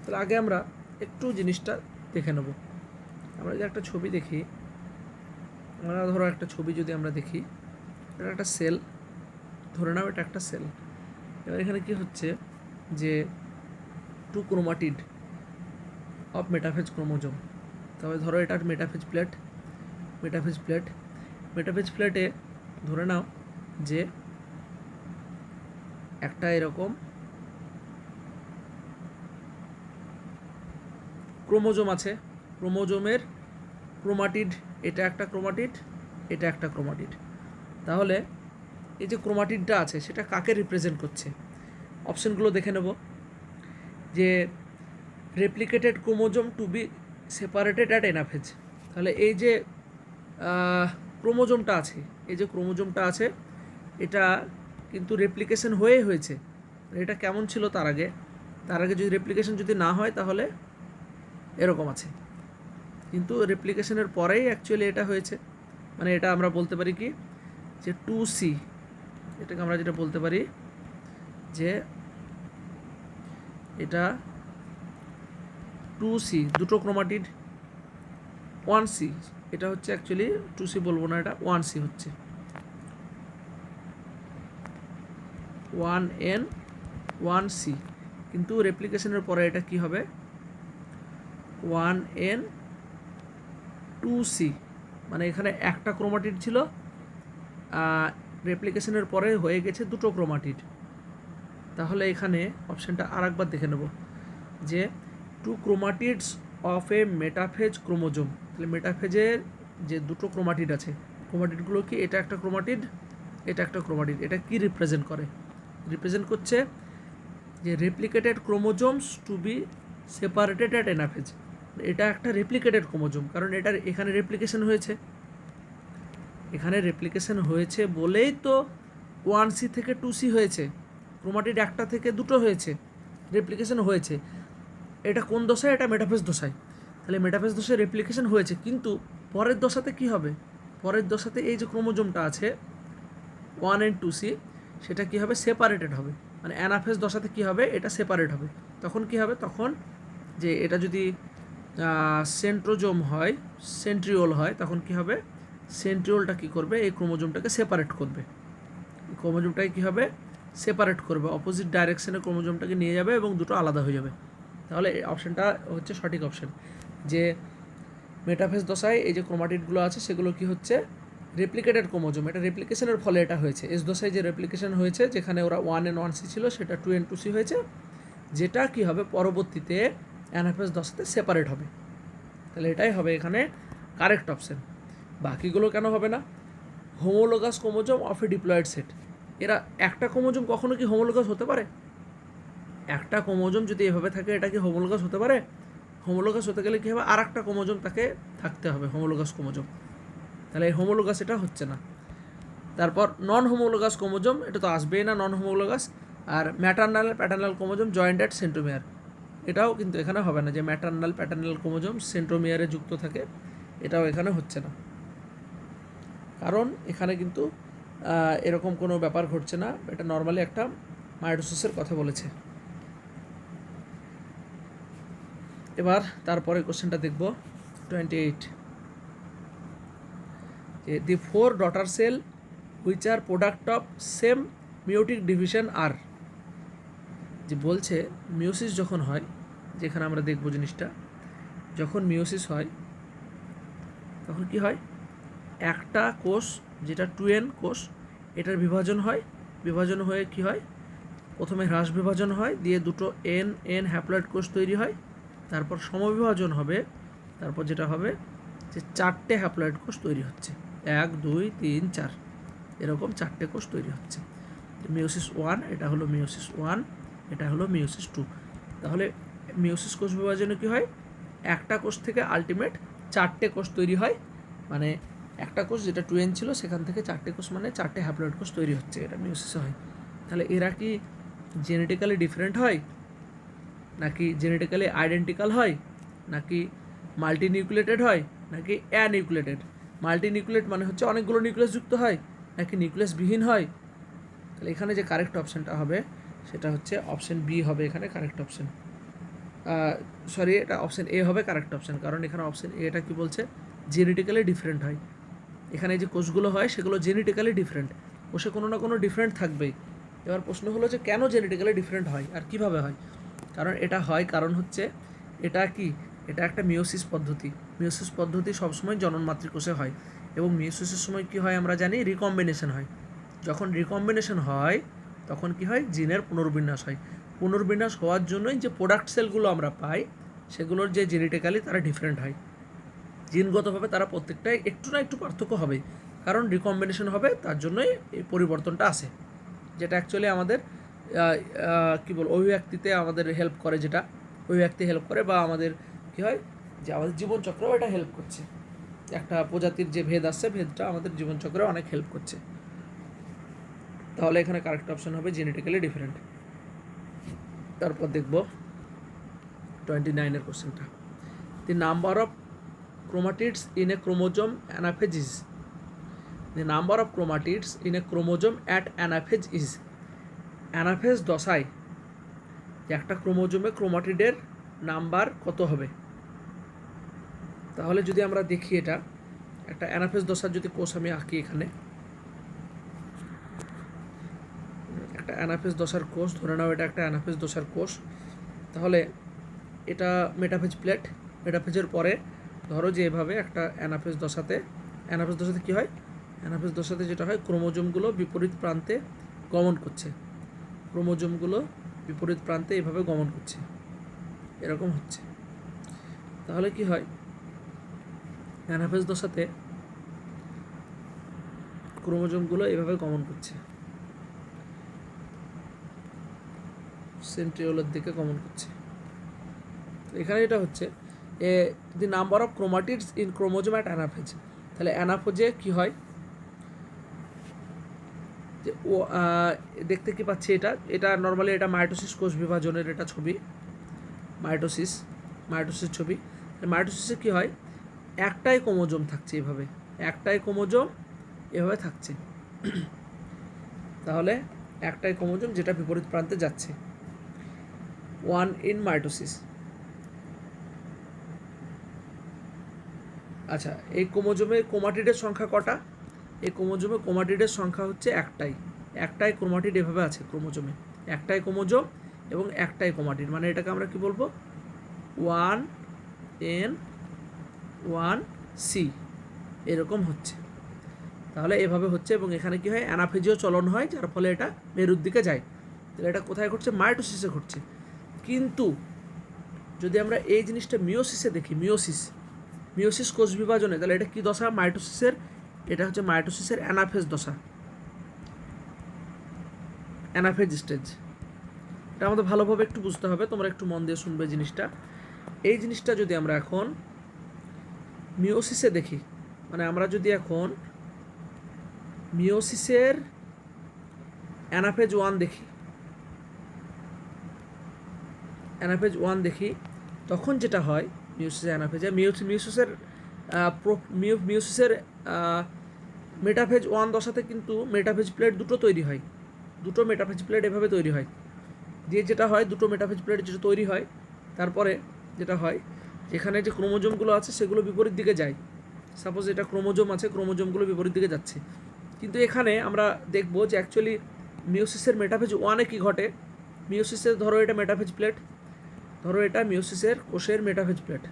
তাহলে আগে আমরা একটু জিনিসটা দেখে নেব। আমরা যদি একটা ছবি দেখি, আমরা ধরো একটা ছবি যদি আমরা দেখি, এটা একটা সেল, ধরে নাও এটা একটা সেল। এবার এখানে কি হচ্ছে যে two chromatid of metaphase chromosome, তবে ধরো এটা মেটাফেজ প্লেটে ধরে নাও যে একটা এরকম ক্রোমোজোম আছে, ক্রোমোজোমের ক্রোমাটিড, এটা একটা ক্রোমাটিড, এটা একটা ক্রোমাটিড। তাহলে এই যে ক্রোমাটিডটা আছে সেটা কাকে রিপ্রেজেন্ট করছে, অপশনগুলো দেখে নেব। যে replicated chromosome to be separated at anaphase, তাহলে এই যে ক্রোমোজোমটা আছে এটা কিন্তু রেপ্লিকেশন হয়েছে, এটা কেমন ছিল তার আগে যদি রেপ্লিকেশন যদি না হয় তাহলে এরকম আছে, কিন্তু রেপ্লিকেশনের পরেই অ্যাকচুয়ালি এটা হয়েছে, মানে এটা আমরা বলতে পারি কি যে 2C, এটাকে আমরা যেটা বলতে পারি যে এটা 2C, দুটো ক্রোমাটিড 1C, এটা হচ্ছে অ্যাকচুয়ালি 2C বলবো না, এটা 1C হচ্ছে 1N 1C, কিন্তু রেপ্লিকেশনের পরে এটা কি হবে 1N 2C, মানে এখানে একটা ক্রোমাটিড ছিল, রেপ্লিকেশনের পরে হয়ে গেছে দুটো ক্রোমাটিড। তাহলে এখানে অপশানটা আর একবার দেখে নেব যে 2 ক্রোমাটিডস অফ এ মেটাফেজ ক্রোমোজোম, তাহলে মেটাফেজের যে দুটো ক্রোমাটিড আছে, ক্রোমাটিডগুলো কি, এটা একটা ক্রোমাটিড, এটা একটা ক্রোমাটিড, এটা কি রিপ্রেজেন্ট করে, রিপ্রেজেন্ট করছে যে replicated chromosomes to be separated at anaphase. এটা একটা রেপ্লিকেটেড ক্রোমোজোম, কারণ এটার এখানে রেপ্লিকেশন হয়েছে, এখানে রেপ্লিকেশন হয়েছে বলেই তো 1C থেকে 2C হয়েছে, ক্রোমাটিড একটা থেকে দুটো হয়েছে, রেপ্লিকেশন হয়েছে। এটা কোন দশায়, এটা মেটাফেজ দশায়, তাহলে মেটাফেজ দশায় রেপ্লিকেশন হয়েছে, কিন্তু পরের দশাতে কি হবে, পরের দশাতে এই যে ক্রোমোজোমটা আছে 1N 2C, সেটা কি হবে, সেপারেটেড হবে, মানে অ্যানাফেজ দশাতে কি হবে, এটা সেপারেট হবে। তখন কি হবে, তখন যে এটা যদি সেন্ট্রোজোম হয়, সেন্ট্রিওল হয়, তখন কি হবে, সেন্ট্রিওলটা কি করবে, এই ক্রোমোজোমটাকে সেপারেট করবে, ক্রোমোজোমটাকে কি হবে, সেপারেট করবে, অপোজিট ডাইরেকশনে ক্রোমোজোমটাকে নিয়ে যাবে এবং দুটো আলাদা হয়ে যাবে। তাহলে এই অপশানটা হচ্ছে সঠিক অপশান, যে মেটাফেজ দশায় এই যে ক্রোমাটিডগুলো আছে সেগুলো কি হচ্ছে রেপ্লিকেটেড ক্রোমোজোম, এটা রেপ্লিকেশনের ফলে এটা হয়েছে। এস দশায় যে রেপ্লিকেশন হয়েছে, যেখানে ওরা 1N 1C ছিল, সেটা 2N 2C হয়েছে, যেটা কি হবে পরবর্তীতে অ্যানাফেজ দশাতে সেপারেট হবে। তাহলে এটাই হবে এখানে কারেক্ট অপশান। বাকিগুলো কেন হবে না, homologous chromosome of A diploid set, এরা একটা ক্রোমোজোম কখনো কি হোমোলোগাস হতে পারে, একটা ক্রোমোজোম যদি এভাবে থাকে এটা কি হোমোলোগাস হতে পারে, হোমোলোগাস হতে গেলে কী হবে, আর একটা ক্রোমোজোম তাকে থাকতে হবে, হোমোলোগাস ক্রোমোজোম, তাহলে এই হোমোলোগাস এটা হচ্ছে না। তারপর নন হোমোলোগাস ক্রোমোজোম, এটা তো আসবেই না নন হোমোলোগাস। আর maternal paternal chromosome joint at centromere, এটাও কিন্তু এখানে হবে না, যে ম্যাটার্নাল প্যাটার্নাল ক্রোমোজোম সেন্ট্রোমিয়ারে যুক্ত থাকে, এটাও এখানে হচ্ছে না, কারণ এখানে কিন্তু এরকম কোনো ব্যাপার ঘটছে না, এটা নর্মালি একটা মাইটোসিসের কথা বলেছে। এবার তারপরে কোশ্চেনটা দেখব 28, যে the 4 daughter cell which are product of same meiotic division are, যে বলছে মিওসিস যখন হয়, যেখানে আমরা দেখব জিনিসটা, যখন মিওসিস হয় তখন কি হয়, একটা কোষ যেটা 2N কোষ, এটার বিভাজন হয়, বিভাজন হয়ে কি হয়, প্রথমে হ্রাস বিভাজন হয়, দিয়ে দুটো N হ্যাপ্লয়েড কোষ তৈরি হয়, তারপর সমবিভাজন হবে, তারপর যেটা হবে যে 4টে হ্যাপ্লয়েড কোষ তৈরি হচ্ছে, 1 2 3 4, এরকম 4টে কোষ তৈরি হচ্ছে। মিওসিস 1, এটা হলো মিওসিস 1, এটা হলো মিওসিস 2। তাহলে মিওসিস কোষ বিভাজনে কী হয়, একটা কোষ থেকে আলটিমেট 4টে কোষ তৈরি হয়, মানে একটা কোষ যেটা 2N ছিল সেখান থেকে 4টে কোষ, মানে 4টে হ্যাপ্লয়েড কোষ তৈরি হচ্ছে, এটা মিওসিসে হয়। তাহলে এরা কি জেনেটিক্যালি ডিফারেন্ট হয়, নাকি জেনেটিক্যালি আইডেন্টিক্যাল হয়, নাকি মাল্টিনিউক্লিয়েটেড হয়, নাকি অ্যানিউক্লিয়েটেড? মাল্টিনিউক্লিয়েট মানে হচ্ছে অনেকগুলো নিউক্লিয়াস যুক্ত হয়, নাকি নিউক্লিয়াসবিহীন হয়? তাহলে এখানে যে কারেক্ট অপশানটা হবে সেটা হচ্ছে অপশান বি হবে এখানে কারেক্ট অপশান, সরি এটা অপশান এ হবে কারেক্ট অপশান, কারণ এখানে অপশান এটা কি বলছে, জেনেটিক্যালি ডিফারেন্ট হয়। এখানে যে কোষগুলো হয় সেগুলো জেনেটিক্যালি ডিফারেন্ট, কোষে কোনো না কোনো ডিফারেন্ট থাকবেই। এবার প্রশ্ন হলো যে কেন জেনেটিক্যালি ডিফারেন্ট হয় আর কিভাবে হয়? কারণ এটা হয় কারণ হচ্ছে এটা কি, এটা একটা মিওসিস পদ্ধতি। মিওসিস পদ্ধতি সবসময় জনন মাতৃকোষে হয়, এবং মিওসিসের সময় কি হয় আমরা জানি, রিকম্বিনেশন হয়। যখন রিকম্বিনেশন হয় তখন কি হয়, জিনের পুনর্বিন্যাস হয়। পুনর্বিন্যাস হওয়ার জন্যই যে প্রোডাক্ট সেলগুলো আমরা পাই সেগুলোর যে জেনেটিক্যালি তারা ডিফারেন্ট হয়, জিনগতভাবে তারা প্রত্যেকটাই একটু না একটু পার্থক্য হবে, কারণ রিকম্বিনেশন হবে, তার জন্যই এই পরিবর্তনটা আসে, যেটা অ্যাকচুয়ালি আমাদের কী বল অভিব্যক্তিতে আমাদের হেল্প করে, যেটা অভিব্যক্তি হেল্প করে, বা আমাদের কী হয় যে আমাদের জীবনচক্রেও এটা হেল্প করছে। একটা প্রজাতির যে ভেদ আসছে, ভেদটা আমাদের জীবনচক্রে অনেক হেল্প করছে। তাহলে এখানে কারেক্ট অপশন হবে জেনেটিক্যালি ডিফারেন্ট। তারপর দেখব 29-এর কোশ্চেনটা, দি number of chromatids in a chromosome anaphase is the number of chromatids in a chromosome at anaphase is anaphase দশায় যে একটা ক্রোমোজোমে ক্রোমাটিডের নাম্বার কত হবে। তাহলে যদি আমরা দেখি এটা একটা অ্যানাফেজ দশার যদি কোষ আমি আঁকি, এখানে একটা অ্যানাফেজ দশার কোষ ধরে নাও, এটা একটা অ্যানাফেজ দশার কোষ। তাহলে এটা মেটাফেজ প্লেট, মেটাফেজের পরে ধরো যে এভাবে একটা অ্যানাফেজ দশাতে কী হয়, অ্যানাফেজ দশাতে যেটা হয় ক্রোমোজোমগুলো বিপরীত প্রান্তে গমন করছে, ক্রোমোজোমগুলো বিপরীত প্রান্তে এভাবে গমন করছে, এরকম হচ্ছে। তাহলে কি হয়, অ্যানাফেজ দশাতে ক্রোমোজোমগুলো এভাবে গমন করছে, সেন্ট্রিওলের দিকে গমন করছে। এখানে এটা হচ্ছে the number of chromatids in chromosome at anaphase. তাহলে অ্যানাফেজে কি হয় যে ও দেখতে কি পাচ্ছি, এটা নর্মালি এটা মাইটোসিস কোষ বিভাজনের এটা ছবি, মাইটোসিস ছবি। মাইটোসিসে কি হয়, একটাই ক্রোমোজোম থাকছে, এভাবে একটাই ক্রোমোজোম এভাবে থাকছে। তাহলে একটাই ক্রোমোজোম যেটা বিপরীত প্রান্তে যাচ্ছে, ওয়ান ইন মাইটোসিস। আচ্ছা, এই ক্রোমোজোমে ক্রোমাটিডের সংখ্যা কটা? এই ক্রোমোজোমে ক্রোমাটিডের সংখ্যা হচ্ছে একটাই ক্রোমাটিড এভাবে আছে ক্রোমোজোমে, একটাই ক্রোমোজোম এবং একটাই ক্রোমাটিড, মানে এটাকে আমরা কি বলবো, 1N 1C এরকম হচ্ছে। তাহলে এভাবে হচ্ছে এবং এখানে কি হয়, অ্যানাফেজীয় চলন হয়, যার ফলে এটা মেরুর দিকে যায়। তাহলে এটা কোথায় ঘটছে, মাইটোসিসে ঘটছে। কিন্তু যদি আমরা এই জিনিসটা মিওসিসে দেখি, মিওসিস কোষ বিভাজনে, তাহলে এটা কি দশা, মাইটোসিসের, এটা হচ্ছে মাইটোসিসের অ্যানাফেজ দশা, অ্যানাফেজ স্টেজ। এটা আমাদের ভালোভাবে একটু বুঝতে হবে, তোমরা একটু মন দিয়ে শুনবে জিনিসটা। এই জিনিসটা যদি আমরা এখন মিওসিসে দেখি, মানে আমরা যদি এখন মিওসিসের অ্যানাফেজ 1 দেখি, তখন যেটা হয় মিওসিসের অ্যানাফেজে, মিওসিসের মেটাফেজ 1 দশাতে কিন্তু মেটাফেজ প্লেট দুটো তৈরি হয়, দুটো মেটাফেজ প্লেট এভাবে তৈরি হয়। যেটা হয়, দুটো মেটাফেজ প্লেট যেটা তৈরি হয়, তারপরে যেটা হয় যেখানে যে ক্রোমোজোমগুলো আছে সেগুলো বিপরীত দিকে যায়। সাপোজ এটা ক্রোমোজোম আছে, ক্রোমোজোমগুলো বিপরীত দিকে যাচ্ছে। কিন্তু এখানে আমরা দেখব যে অ্যাকচুয়ালি মিওসিসের মেটাফেজ 1-এ কী ঘটে। মিওসিসের ধরো এটা মেটাফেজ প্লেট, ধরো এটা মিওসিসের কোষের মেটাফেজ প্লেট,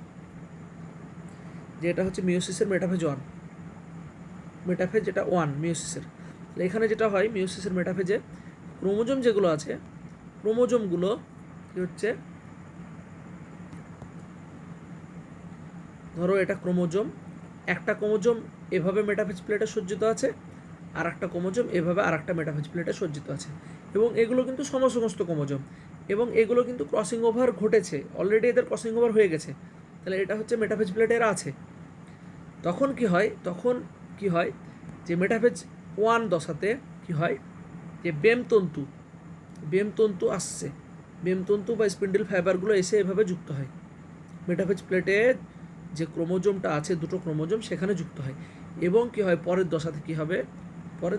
যেটা হচ্ছে মিওসিসের মেটাফেজ 1, মেটাফেজ যেটা 1 মিওসিসের। এখানে যেটা হয় মিওসিসের মেটাফেজে ক্রোমোজোম যেগুলো আছে, ক্রোমোজোমগুলো কী হচ্ছে, ধরো এটা ক্রোমোজোম, একটা ক্রোমোজোম এভাবে মেটাফেজ প্লেটে সজ্জিত আছে, আর একটা ক্রোমোজোম এভাবে আর একটা মেটাফেজ প্লেটে সজ্জিত আছে, এবং এগুলো কিন্তু সমস্ত ক্রোমোজোম, এবং এগুলো কিন্তু ক্রসিং ওভার ঘটেছে, অলরেডি এদের ক্রসিং ওভার হয়ে গেছে। তাহলে এটা হচ্ছে মেটাফেজ প্লেটে এরা আছে। তখন কি হয় যে মেটাফেজ 1 দশাতে কি হয়, যে বেমতন্তু আসছে, বেমতন্তু বা স্পিন্ডেল ফাইবারগুলো এসে এভাবে যুক্ত হয়, মেটাফেজ প্লেটে যে ক্রোমোজোমটা আছে, দুটো ক্রোমোজোম সেখানে যুক্ত হয়। এবং কি হয়, পরের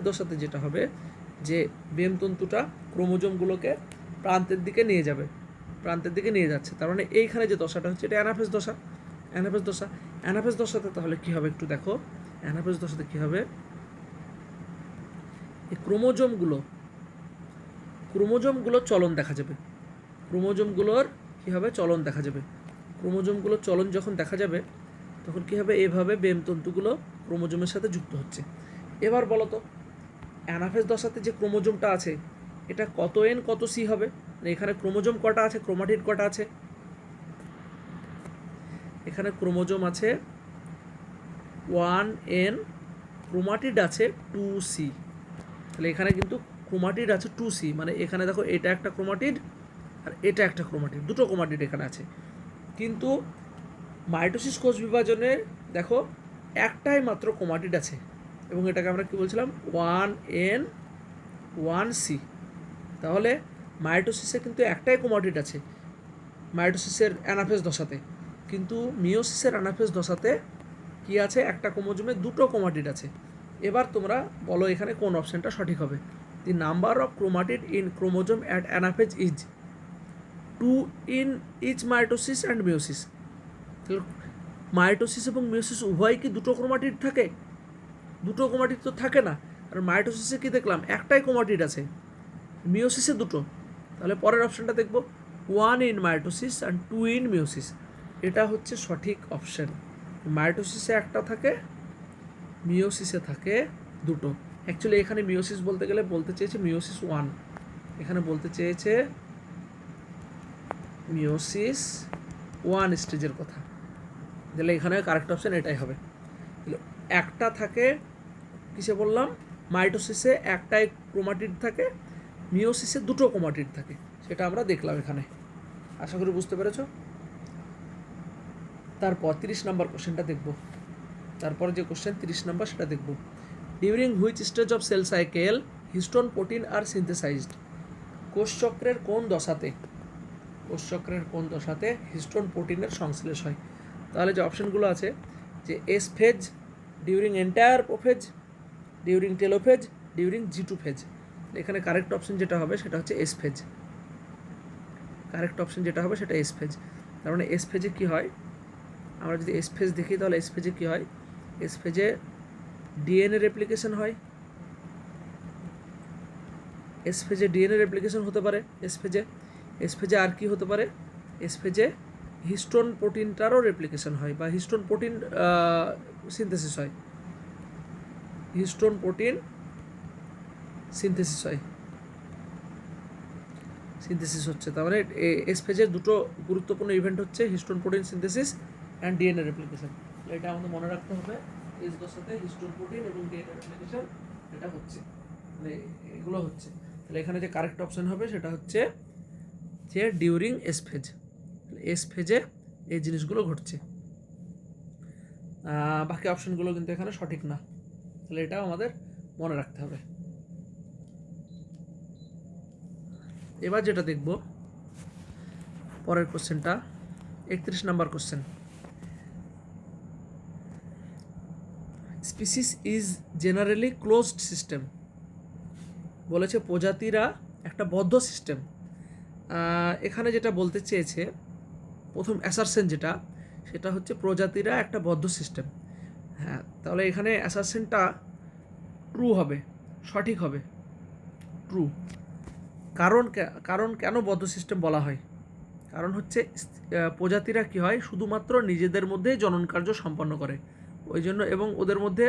দশাতে যেটা হবে যে বেমতন্তুটা ক্রোমোজোমগুলোকে প্রান্তের দিকে নিয়ে যাচ্ছে। তার মানে এইখানে যে দশাটা হচ্ছে এটা অ্যানাফেজ দশাতে তাহলে কি হবে একটু দেখো, অ্যানাফেজ দশাতে কি হবে, এই ক্রোমোজোমগুলোর চলন দেখা যাবে, ক্রোমোজোমগুলোর কী হবে, চলন দেখা যাবে। ক্রোমোজোমগুলোর চলন যখন দেখা যাবে তখন কী হবে, এভাবে বেমতন্তুগুলো ক্রোমোজোমের সাথে যুক্ত হচ্ছে। এবার বলো তো, অ্যানাফেজ দশাতে যে ক্রোমোজোমটা আছে এটা কত N কত C হবে, এখানে ক্রোমোজোম কটা আছে, ক্রোমাটিড কটা আছে, এখানে ক্রোমোজোম আছে 1N, ক্রোমাটিড আছে 2C। তাহলে এখানে কিন্তু ক্রোমাটিড আছে 2C, মানে এখানে দেখো এটা একটা ক্রোমাটিড আর এটা একটা ক্রোমাটিড, দুটো ক্রোমাটিড এখানে আছে। কিন্তু মাইটোসিস কোষ বিভাজনে দেখো একটাই মাত্র ক্রোমাটিড আছে, এবং এটাকে আমরা কি বলছিলাম, 1N 1C। তাহলে মাইটোসিসে কিন্তু একটাই ক্রোমাটিড আছে মাইটোসিসের অ্যানাফেজ দশাতে, কিন্তু মিওসিসের অ্যানাফেজ দশাতে কি আছে, একটা ক্রোমোজোমে দুটো ক্রোমাটিড আছে। এবার তোমরা বলো এখানে কোন অপশনটা সঠিক হবে। The number of chromatid in chromosome at anaphase is 2 in each mitosis and meiosis. তাহলে মাইটোসিস এবং মিওসিস উভয় কি দুটো ক্রোমাটিড থাকে? দুটো ক্রোমাটিড তো থাকে না। আর মাইটোসিসে কি দেখলাম, একটাই ক্রোমাটিড আছে, মিওসিসে দুটো। তাহলে পরের অপশানটা দেখব 1 in mitosis and 2 in meiosis. এটা হচ্ছে সঠিক অপশান। মাইটোসিসে একটা থাকে, মিওসিসে থাকে দুটো। অ্যাকচুয়ালি এখানে মিওসিস বলতে গেলে বলতে চেয়েছে মিওসিস 1, এখানে বলতে চেয়েছে মিওসিস 1 স্টেজের কথা। তাহলে এখানে কারেক্ট অপশান এটাই হবে। একটা থাকে কিসে বললাম, মাইটোসিসে একটাই ক্রোমাটিড থাকে, মিওসিসে দুটো ক্রোমাটিড থাকে, সেটা আমরা দেখলাম এখানে। আশা করি বুঝতে পেরেছো। তারপর 30 নম্বর কোশ্চেনটা দেখব। তারপর যে কোশ্চেন 30 নম্বর সেটা দেখব। During which stage of cell cycle histone protein are synthesized. কোষচক্রের কোন দশাতে, কোষচক্রের কোন দশাতে হিস্টোন প্রোটিনের সংশ্লেষ হয়? তাহলে যে অপশনগুলো আছে যে S phase, during entire prophase, during telophase, during G2 phase. এখানে কারেক্ট অপশন যেটা হবে সেটা হচ্ছে এস ফেজ। কারেক্ট অপশন যেটা হবে সেটা এস ফেজ। তার মানে এস ফেজে কী হয়, আমরা যদি এস ফেজ দেখি তাহলে এস ফেজে কী হয়, এস ফেজে ডিএনএ রেপ্লিকেশন হয়, এস ফেজে ডিএনএ রেপ্লিকেশন হতে পারে এস ফেজে। এস ফেজে আর কি হতে পারে, এস ফেজে হিস্টোন প্রোটিনটারও রেপ্লিকেশন হয় বা হিস্টোন প্রোটিন সিনথেসিস হয়, হিস্টোন প্রোটিন সিনথেসিস হয়, সিনথেসিস হচ্ছে। তার মানে এস ফেজের দুটো গুরুত্বপূর্ণ ইভেন্ট হচ্ছে histone protein synthesis and DNA replication. এটা আমাদের মনে রাখতে হবে, এস দশাতে হিস্টোন প্রোটিন এবং ডিএনএ রেপ্লিকেশন এটা হচ্ছে, মানে এগুলো হচ্ছে। তাহলে এখানে যে কারেক্ট অপশন হবে সেটা হচ্ছে যে ডিউরিং এস ফেজ। এস ফেজে এই জিনিসগুলো ঘটছে। বাকি অপশনগুলো কিন্তু এখানে সঠিক না, তাহলে এটাও আমাদের মনে রাখতে হবে। এবার যেটা দেখব পরের কোশ্চেনটা 31 নম্বর question. Species is generally closed system. বলেছে প্রজাতিরা একটা বদ্ধ সিস্টেম। এখানে যেটা বলতে চেয়েছে প্রথম অ্যাসারশন যেটা, সেটা হচ্ছে প্রজাতিরা একটা বদ্ধ সিস্টেম। হ্যাঁ, তাহলে এখানে অ্যাসারশনটা ট্রু হবে, সঠিক হবে, ট্রু। কারণ কেন বদ্ধ সিস্টেম বলা হয়, কারণ হচ্ছে প্রজাতিরা কী হয় শুধুমাত্র নিজেদের মধ্যেই জনন কার্য সম্পন্ন করে, ওই জন্য। এবং ওদের মধ্যে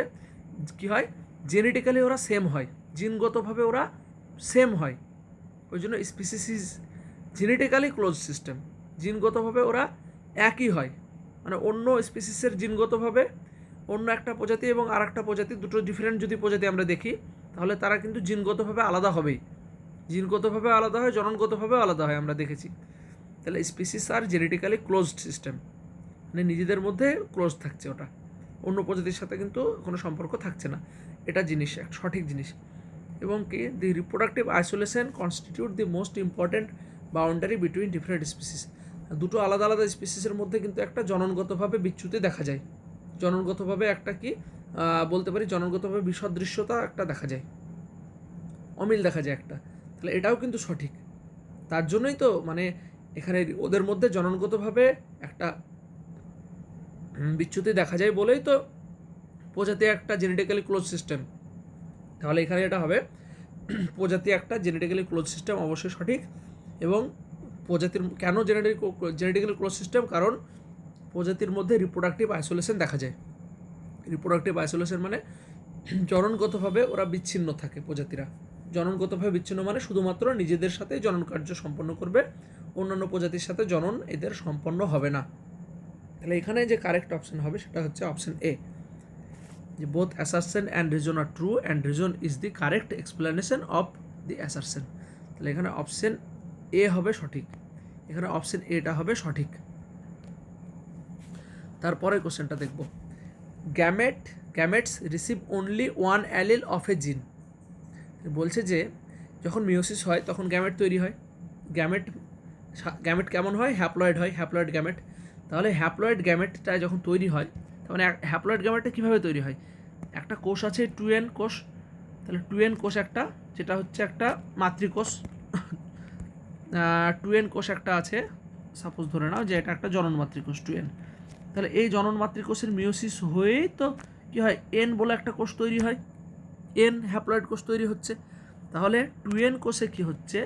কী হয়, জেনেটিক্যালি ওরা সেম হয়, জিনগতভাবে ওরা সেম হয়, ওই জন্য species is genetically close system. জিনগতভাবে ওরা একই হয়, মানে অন্য স্পিসিসের জিনগতভাবে অন্য একটা প্রজাতি এবং আর একটা প্রজাতি, দুটো ডিফারেন্ট যদি প্রজাতি আমরা দেখি, তাহলে তারা কিন্তু জিনগতভাবে আলাদা হবেই, জিনগতভাবে আলাদা হয়, জননগতভাবে আলাদা হয়, আমরা দেখেছি। তাহলে স্পিসিস আর জেনেটিক্যালি ক্লোজড সিস্টেম, মানে নিজেদের মধ্যে ক্লোজ থাকছে, ওটা অন্য প্রজাতির সাথে কিন্তু কোনো সম্পর্ক থাকছে না, এটা জিনিস এক সঠিক জিনিস। এবং কি the reproductive isolation constitute the most important boundary between different species. দুটো আলাদা আলাদা স্পিসিসের মধ্যে কিন্তু একটা জননগতভাবে বিচ্যুতি দেখা যায়, জননগতভাবে একটা কি বলতে পারি, জননগতভাবে বিসদৃশ্যতা একটা দেখা যায়, অমিল দেখা যায় একটা। তাহলে এটাও কিন্তু সঠিক, তার জন্যই তো মানে এখানে ওদের মধ্যে জননগতভাবে একটা বিচ্যুতি দেখা যায় বলেই তো প্রজাতি একটা জেনেটিক্যালি ক্লোজ সিস্টেম। তাহলে এখানে এটা হবে প্রজাতি একটা জেনেটিক্যালি ক্লোজ সিস্টেম, অবশ্যই সঠিক। এবং প্রজাতির কেন জেনেটিক্যালি ক্লোজ সিস্টেম, কারণ প্রজাতির মধ্যে রিপ্রোডাক্টিভ আইসোলেশন দেখা যায়। রিপ্রোডাক্টিভ আইসোলেশন মানে জননগতভাবে ওরা বিচ্ছিন্ন থাকে, প্রজাতিরা জননগতভাবে বিচ্ছিন্ন মানে শুধুমাত্র নিজেদের সাথে জনন কার্য সম্পন্ন করবে, অন্যান্য প্রজাতির সাথে জনন এদের সম্পন্ন হবে না। তাহলে এখানে যে কারেক্ট অপশন হবে সেটা হচ্ছে অপশন এ, যে both assertion and reason are true and reason is the correct explanation of the assertion. তাহলে এখানে অপশন এ হবে সঠিক, এখানে অপশন এটা হবে সঠিক। তারপরে কোশ্চেনটা দেখব, gametes receive only one allele of a gene. বলছে যে যখন মিওসিস হয় তখন গ্যামেট তৈরি হয়, গ্যামেট কেমন হয়, হ্যাপ্লয়েড হয়, হ্যাপ্লয়েড গ্যামেট। তাহলে হ্যাপ্লয়েড গ্যামেটটা যখন তৈরি হয় তার মানে হ্যাপ্লয়েড গ্যামেটটা কীভাবে তৈরি হয়, একটা কোষ আছে 2n কোষ, তাহলে 2n কোষ একটা, যেটা হচ্ছে একটা মাতৃকোষ, 2n কোষ একটা আছে, সাপোজ ধরে নাও যে এটা একটা জনন মাতৃকোষ 2n, তাহলে এই জনন মাতৃকোষের মিওসিস হয়েই তো কী হয় n বলে একটা কোষ তৈরি হয়, n হ্যাপ্লয়েড কোষ তৈরি হচ্ছে। তাহলে 2n কোষে কি হচ্ছে,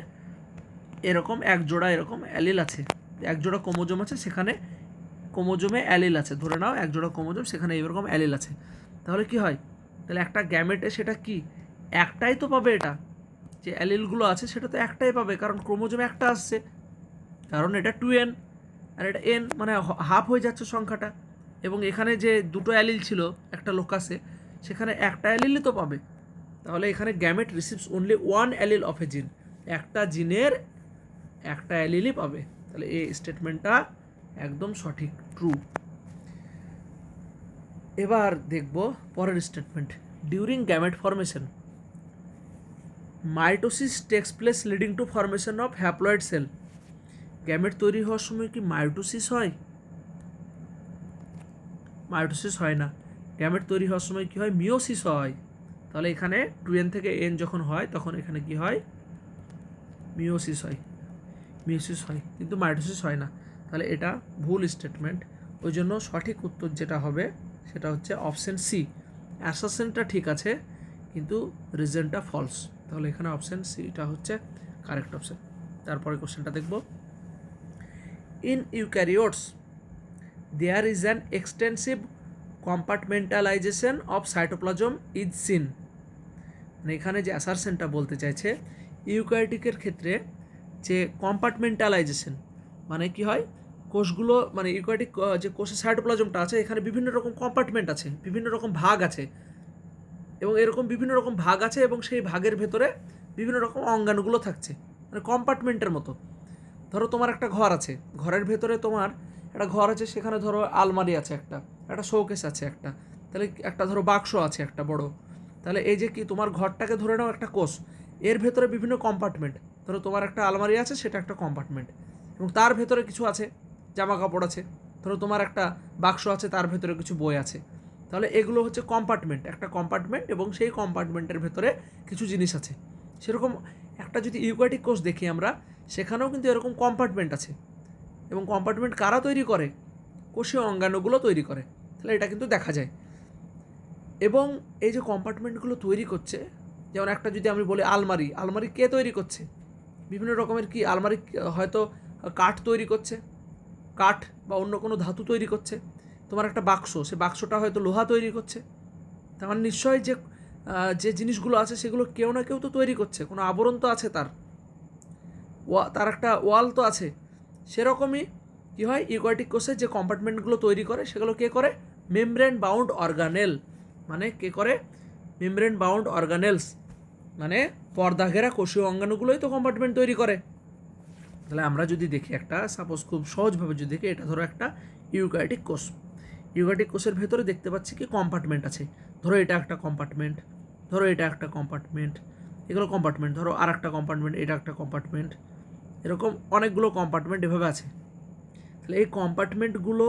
এরকম এক জোড়া এরকম অ্যালিল আছে, এক জোড়া ক্রোমোজোম আছে, সেখানে ক্রোমোজোমে অ্যালিল আছে, ধরে নাও এক জোড়া ক্রোমোজোম, সেখানে এরকম অ্যালিল আছে। তাহলে কি হয়, তাহলে একটা গ্যামেটে সেটা কি একটাই তো পাবে, এটা যে অ্যালিলগুলো আছে সেটা তো একটাই পাবে, কারণ ক্রোমোজোমে একটা আসছে, কারণ এটা 2n আর এটা n, মানে হাফ হয়ে যাচ্ছে সংখ্যাটা। এবং এখানে যে দুটো অ্যালিল ছিল একটা লোকাসে, সেখানে একটা অ্যালিলই তো পাবে। তাহলে এখানে gamete receives only one allele of a gene, একটা জিনের একটা অ্যালিলই পাবে। তাহলে এই স্টেটমেন্টটা একদম সঠিক, ট্রু। এবার দেখব পরের statement, during gamete formation mitosis takes place leading to formation of haploid cell. Gamete তৈরি হওয়ার সময় কি মাইটোসিস হয়? মাইটোসিস হয় না। গ্যামেট তৈরি হওয়ার সময় কি হয়, মিওসিস হয়। তাহলে এখানে 2n থেকে n যখন হয় তখন এখানে কি হয়, মিওসিস হয়, মিওসিস হয়, কিন্তু মাইটোসিস হয় না। তাহলে এটা ভুল স্টেটমেন্ট। ওই জন্য সঠিক উত্তর যেটা হবে সেটা হচ্ছে অপশন সি, অ্যাসারশনটা ঠিক আছে কিন্তু রিজনটা ফলস। তাহলে এখানে অপশন সিটা হচ্ছে কারেক্ট অপশন। তারপরে কোশ্চেনটা দেখব, in eukaryotes there is an extensive compartmentalization of cytoplasm is seen. মানে এখানে যে অ্যাসারশনটা বলতে চাইছে, ইউক্যারিওটিকের ক্ষেত্রে যে কম্পার্টমেন্টালাইজেশন মানে কি হয়, কোষগুলো মানে ইউক্যারিওটিক যে কোষের সাইটোপ্লাজমটা আছে, এখানে বিভিন্ন রকম কম্পার্টমেন্ট আছে, বিভিন্ন রকম ভাগ আছে, এবং এরকম বিভিন্ন রকম ভাগ আছে, এবং সেই ভাগের ভেতরে বিভিন্ন রকম অঙ্গাণুগুলো থাকছে, মানে কম্পার্টমেন্টের মতো। ধরো তোমার একটা ঘর আছে, ঘরের ভেতরে তোমার একটা ঘর আছে, সেখানে ধরো আলমারি আছে, একটা শোকেস আছে একটা, তাহলে একটা ধরো বাক্স আছে একটা বড়। তাহলে এই যে কি তোমার ঘরটাকে ধরে নাও একটা কোষ, এর ভেতরে বিভিন্ন কম্পার্টমেন্ট, ধরো তোমার একটা আলমারি আছে, সেটা একটা কম্পার্টমেন্ট, এবং তার ভেতরে কিছু আছে, জামা কাপড় আছে, ধরো তোমার একটা বাক্স আছে, তার ভেতরে কিছু বই আছে। তাহলে এগুলো হচ্ছে কম্পার্টমেন্ট, একটা কম্পার্টমেন্ট, এবং সেই কম্পার্টমেন্টের ভেতরে কিছু জিনিস আছে। সেরকম একটা যদি ইউক্যারিওটিক কোষ দেখি আমরা, সেখানেও কিন্তু এরকম কম্পার্টমেন্ট আছে, এবং কম্পার্টমেন্ট কারা তৈরি করে, কোষীয় অঙ্গাণুগুলো তৈরি করে। তাহলে এটা কিন্তু দেখা যায়। এবং এই যে কম্পার্টমেন্টগুলো তৈরি করছে, যেমন একটা যদি আমি বলি আলমারি, আলমারি কে তৈরি করছে, বিভিন্ন রকমের কি আলমারি হয়তো কাঠ তৈরি করছে, কাঠ বা অন্য কোনো ধাতু তৈরি করছে। তোমার একটা বাক্স, সে বাক্সটা হয়তো লোহা তৈরি করছে। তার মানে নিশ্চয়ই যে জিনিসগুলো আছে সেগুলো কেউ না কেউ তো তৈরি করছে, কোনো আবরণ তো আছে, তার একটা ওয়াল তো আছে। সেরকমই কী হয়, ইউক্যারিওটিক কোষের যে কম্পার্টমেন্টগুলো তৈরি করে সেগুলো কে করে, মেমব্রেন বাউন্ড অর্গানেল, মানে কে করে, মেমব্রেন বাউন্ড অর্গানেলস, মানে পর্দা ঘেরা কোষীয় অঙ্গাণুগুলোই তো কম্পার্টমেন্ট তৈরি করে। তাহলে আমরা যদি দেখি একটা, সাপোজ খুব সহজভাবে যদি দেখি, এটা ধরো একটা ইউক্যারিওটিক কোষ, ইউক্যারিওটিক কোষের ভেতরে দেখতে পাচ্ছি কি কম্পার্টমেন্ট আছে, ধরো এটা একটা কম্পার্টমেন্ট, ধরো এটা একটা কম্পার্টমেন্ট, এগুলো কম্পার্টমেন্ট, ধরো আর একটা কম্পার্টমেন্ট, এটা একটা কম্পার্টমেন্ট, এরকম অনেকগুলো কম্পার্টমেন্ট এভাবে আছে। তাহলে এই কম্পার্টমেন্টগুলো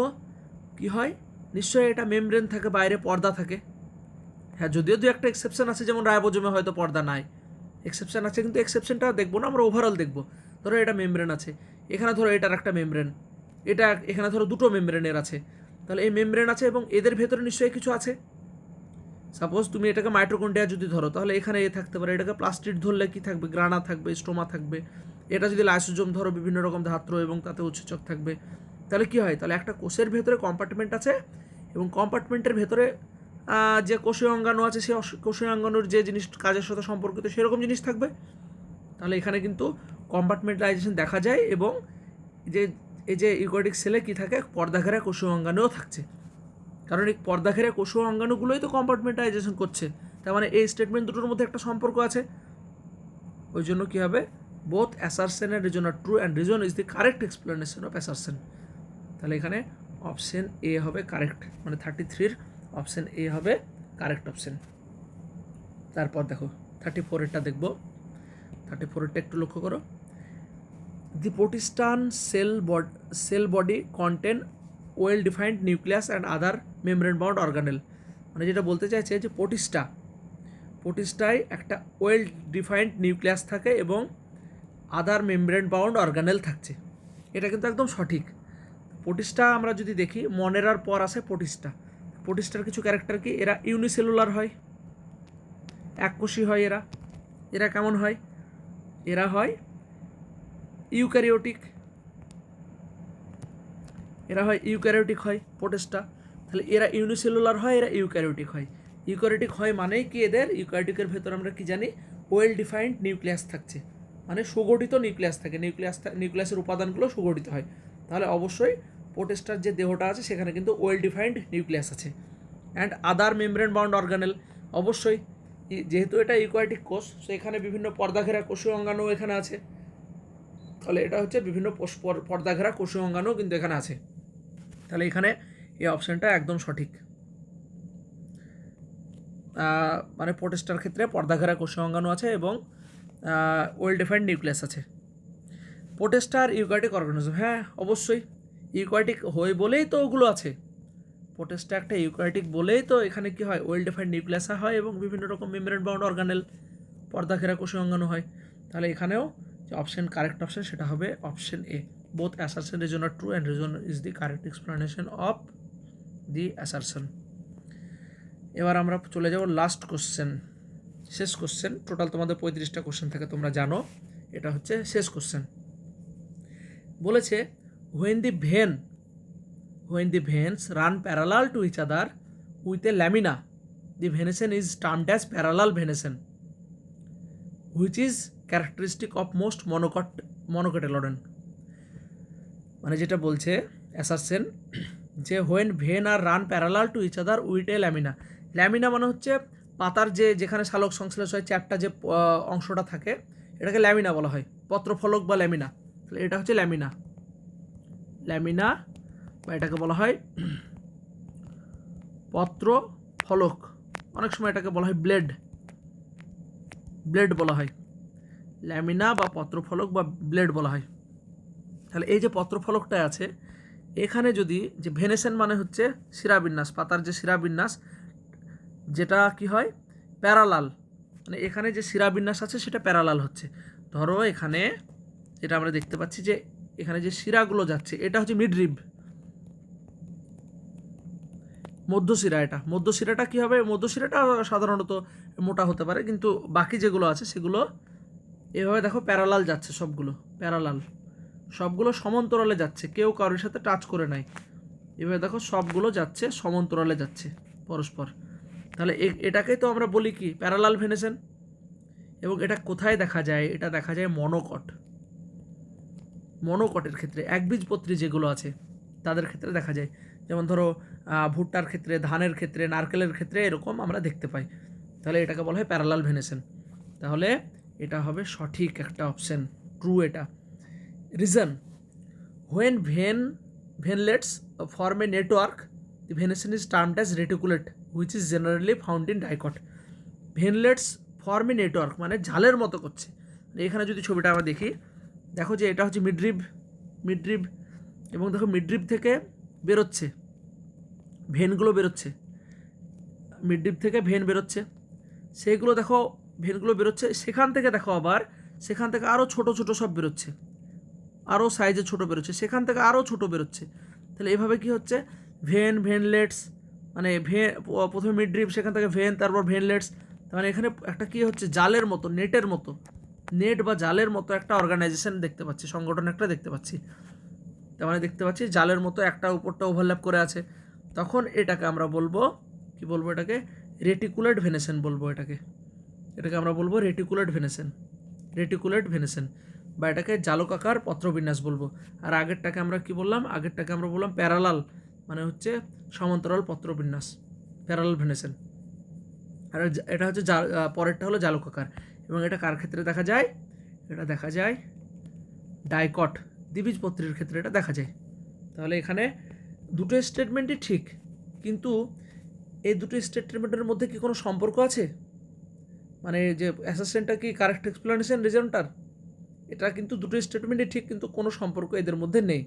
কি হয়, নিশ্চয়ই এটা মেমব্রেন থাকে, বাইরে পর্দা থাকে। হ্যাঁ, যদিও দু একটা এক্সেপশন আছে, যেমন রাইবোজোমে হয়তো পর্দা নাই, এক্সেপশন আছে, কিন্তু এক্সেপশনটা দেখবো না আমরা, ওভারঅল দেখবো। ধরো এটা মেমব্রেন আছে, এখানে ধরো এটার একটা মেমব্রেন, এটা এখানে ধরো দুটো মেমব্রেনের আছে। তাহলে এই মেমব্রেন আছে এবং এদের ভেতরে নিশ্চয়ই কিছু আছে। সাপোজ তুমি এটাকে মাইটোকন্ড্রিয়া যদি ধরো, তাহলে এখানে এ থাকতে পারে, এটাকে প্লাস্টিড ধরলে কি থাকবে, গ্রানা থাকবে, স্টোমা থাকবে। এটা যদি লাইসোজোম ধরো, বিভিন্ন রকম ধাত্র এবং তাতে উৎসেচক থাকবে। তাহলে কি হয়, তাহলে একটা কোষের ভেতরে কম্পার্টমেন্ট আছে, এবং কম্পার্টমেন্টের ভেতরে যে কোষীয় অঙ্গাণু আছে, সেই কোষীয় অঙ্গাণুর যে জিনিস কাজের সাথে সম্পর্কিত সেরকম জিনিস থাকবে। তাহলে এখানে কিন্তু কম্পার্টমেন্টালাইজেশন দেখা যায়, এবং এই যে ইউক্যারিওটিক সেলে কী থাকে, পর্দাঘেরা কোষীয় অঙ্গাণুও থাকছে, কারণ এই পর্দাঘেরা কোষীয় অঙ্গাণুগুলোই তো কম্পার্টমেন্টালাইজেশন করছে। তার মানে এই স্টেটমেন্ট দুটোর মধ্যে একটা সম্পর্ক আছে। ওই জন্য কী হবে, both assertion and reason are true, and reason is the correct explanation of assertion. তাহলে এখানে অপশন এ হবে কারেক্ট, মানে 33-র অপশন এ হবে কারেক্ট অপশন। তারপর দেখো 34-এরটা দেখব, 34-এরটা একটু লক্ষ্য করো। The protistan cell body contain well defined nucleus and other membrane bound organelle. মানে যেটা বলতে চাইছে যে পোটিস্টায় একটা ওয়েল ডিফাইন্ড নিউক্লিয়াস থাকে এবং আদার মেমব্রেন বাউন্ড অর্গানেল থাকছে। এটা কিন্তু একদম সঠিক। পোটিস্টা আমরা যদি দেখি, মনেরার পর আসে পোটিস্টার কিছু ক্যারেক্টার কি, এরা ইউনিসেলুলার হয়, এককোষী হয়। এরা কেমন হয়? এরা হয় ইউক্যারিওটিক, হয় পোটিস্টা। তাহলে এরা ইউনিসেলুলার হয়, এরা ইউক্যারিওটিক হয়। ইউক্যারিওটিক হয় মানেই কি, এদের ইউক্যারিওটিকের ভেতর আমরা কি জানি, ওয়েল ডিফাইন্ড নিউক্লিয়াস থাকছে, মানে সুগঠিত নিউক্লিয়াস থাকে, নিউক্লিয়াসের উপাদানগুলো সুগঠিত হয়। তাহলে অবশ্যই পোটিস্টার যে দেহটা আছে সেখানে কিন্তু ওয়েল ডিফাইন্ড নিউক্লিয়াস আছে। And other membrane bound organelle, অবশ্যই যেহেতু এটা ইউক্যারিওটিক কোষ, সো এখানে বিভিন্ন পর্দাঘেরা কোষীয় অঙ্গাণু এখানে আছে। তাহলে এটা হচ্ছে বিভিন্ন পর্দাঘেরা কোষীয় অঙ্গাণু কিন্তু এখানে আছে। তাহলে এখানে এই অপশানটা একদম সঠিক। মানে পোটিস্টার ক্ষেত্রে পর্দাঘেরা কোষীয় অঙ্গাণু আছে এবং ওয়েল ডিফাইন্ড নিউক্লিয়াস আছে। পোটিস্টার ইউক্যারিওটিক অর্গানিজম, হ্যাঁ অবশ্যই ইউক্যারিওটিক হয় বলেই তো ওগুলো আছে। পোটিস্টা একটা ইউক্যারিওটিক বলেই তো এখানে কি হয়, ওয়েল ডিফাইন্ড নিউক্লিয়াস হয় এবং বিভিন্ন রকম মেমব্রেন বাউন্ড অর্গানেল, পর্দাঘেরা কোষীয় অঙ্গাণু হয়। তাহলে এখানেও যে কারেক্ট অপশন সেটা হবে option A. Both assertion reason are true and reason is the correct explanation of the assertion. এবার আমরা চলে যাব লাস্ট কোশ্চেন, শেষ কোশ্চেন। টোটাল তোমাদের 35টা কোশ্চেন থাকে, তোমরা জানো। এটা হচ্ছে শেষ কোশ্চেন। বলেছে when the veins run parallel to each other with a lamina, the venation is termed as parallel venation, which is characteristic of most monocotyledon। মানে যেটা বলছে অ্যাসারশন যে when vein are run parallel to each other with a lamina, lamina মানে হচ্ছে পাতার যেখানে শালক সংশ্লেষ হয়, চ্যাপ্টা যে অংশটা থাকে, এটাকে ল্যামিনা বলা হয়, পত্রফলক বা ল্যামিনা। তাহলে এটা হচ্ছে ল্যামিনা বা এটাকে বলা হয় পত্র ফলক, অনেক সময় এটাকে বলা হয় ব্লেড বলা হয়, ল্যামিনা বা পত্রফলক বা ব্লেড বলা হয়। তাহলে এই যে পত্রফলকটা আছে এখানে যদি যে ভেনেশন মানে হচ্ছে শিরাবিন্যাস, পাতার যে শিরাবিন্যাস যেটা কি হয় প্যারালাল, মানে এখানে যে শিরাবিন্যাস আছে সেটা প্যারালাল হচ্ছে। ধরো এখানে যেটা আমরা দেখতে পাচ্ছি যে এখানে যে শিরাগুলো যাচ্ছে এটা হচ্ছে মিডরিব, মধ্যশিরা। মধ্যশিরাটা কী হবে, মধ্যশিরাটা সাধারণত মোটা হতে পারে, কিন্তু বাকি যেগুলো আছে সেগুলো এভাবে দেখো প্যারালাল যাচ্ছে, সবগুলো সমান্তরালে যাচ্ছে, কেউ কারোর সাথে টাচ করে নাই। এভাবে দেখো সবগুলো যাচ্ছে সমান্তরালে যাচ্ছে পরস্পর। তাহলে এটাকেই তো আমরা বলি কি প্যারালাল ভেনেশন। এবং এটা কোথায় দেখা যায়, এটা দেখা যায় মনোকটের ক্ষেত্রে, একবীজপত্রী যেগুলো আছে তাদের ক্ষেত্রে দেখা যায়। যেমন ধরো ভুট্টার ক্ষেত্রে, ধানের ক্ষেত্রে, নারকেলের ক্ষেত্রে এরকম আমরা দেখতে পাই। তাহলে এটাকে বলা হয় প্যারালাল ভেনেশন। তাহলে এটা হবে সঠিক একটা অপশন, ট্রু এটা। Reason when veinlets form a network, the venation is termed as reticulate which is generally found in dicot. Veinlets form a network মানে জালের মতো করছে। এখানে যদি ছবিটা আমরা দেখি, দেখো যে এটা হচ্ছে মিডরিব এবং দেখো মিডরিব থেকে বেরোচ্ছে ভেনগুলো বেরোচ্ছে, মিডরিব থেকে ভেন বেরোচ্ছে, সেইগুলো দেখো ভেনগুলো বেরোচ্ছে। সেখান থেকে দেখো আবার সেখান থেকে আরও ছোট সব বেরোচ্ছে, আরও সাইজে ছোট বেরোচ্ছে, সেখান থেকে আরও ছোট বেরোচ্ছে। তাহলে এভাবে কি হচ্ছে ভেনলেটস, মানে প্রথমে মিডরিব, সেখান থেকে ভেন, তারপর ভেনলেটস। মানে এখানে একটা কি হচ্ছে জালের মতো, নেট বা জালের মতো একটা অর্গানাইজেশন দেখতে পাচ্ছি, সংগঠন একটা দেখতে পাচ্ছি। তার মানে দেখতে পাচ্ছি জালের মতো একটা উপরটা ওভারল্যাপ করে আছে। তখন এটাকে আমরা বলবো কি বলবো, এটাকে রেটিকুলেট ভেনেশন বলবো। এটাকে আমরা বলবো রেটিকুলেট ভেনেশন বা এটাকে জালকাকার পত্রবিন্যাস বলবো। আর আগেরটাকে আমরা কি বললাম, আমরা বললাম প্যারালাল, মানে হচ্ছে সমান্তরাল পত্রবিন্যাস, প্যারালাল ভেনেশন। আর এটা হচ্ছে পরেরটা হলো জালকাকার। এবং এটা কার ক্ষেত্রে দেখা যায়, এটা দেখা যায় ডাইকট, দ্বিবীজপত্রীর ক্ষেত্রে এটা দেখা যায়। তাহলে এখানে দুটো স্টেটমেন্টই ঠিক, কিন্তু এই দুটো স্টেটমেন্টের মধ্যে কি কোনো সম্পর্ক আছে, মানে যে অ্যাসারশনটা কি কারেক্ট এক্সপ্লেনেশন রিজনটার, এটা কিন্তু দুটো স্টেটমেন্টই ঠিক, কিন্তু কোনো সম্পর্ক এদের মধ্যে নেই।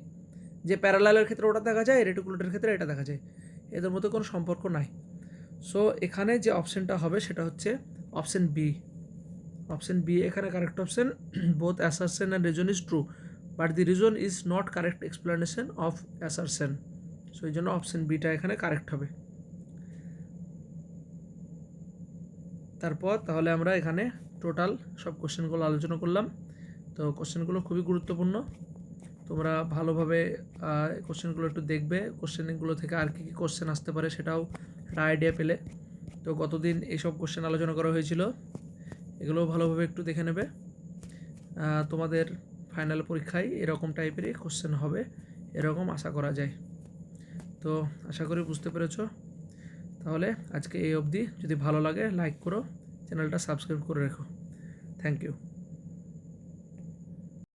যে প্যারালালের ক্ষেত্রে ওটা দেখা যায়, রেটিকুলেটের ক্ষেত্রে এটা দেখা যায়, এদের মধ্যে কোনো সম্পর্ক নাই। সো এখানে যে অপশানটা হবে সেটা হচ্ছে অপশান বি। অপশান বি এখানে correct option. Both assertion and reason is true but the reason is not correct explanation of assertion. So এই জন্য অপশান বিটা এখানে কারেক্ট হবে। তারপর তাহলে আমরা এখানে টোটাল সব কোশ্চেনগুলো আলোচনা করলাম। তো কোশ্চেনগুলো খুবই গুরুত্বপূর্ণ, তোমরা ভালোভাবে কোশ্চেনগুলো একটু দেখবে, কোশ্চেনগুলো থেকে আর কী কী কোশ্চেন আসতে পারে সেটাও একটা আইডিয়া পেলে। তো গতদিন এইসব কোশ্চেন আলোচনা করা হয়েছিল, এগুলোও ভালোভাবে একটু দেখে নেবে। তোমাদের ফাইনাল পরীক্ষায় এরকম টাইপেরই কোশ্চেন হবে এরকম আশা করা যায়। তো আশা করি বুঝতে পেরেছো। তাহলে আজকে এই অবধি, যদি ভালো লাগে লাইক করো, চ্যানেলটা সাবস্ক্রাইব করে রেখো। Thank you.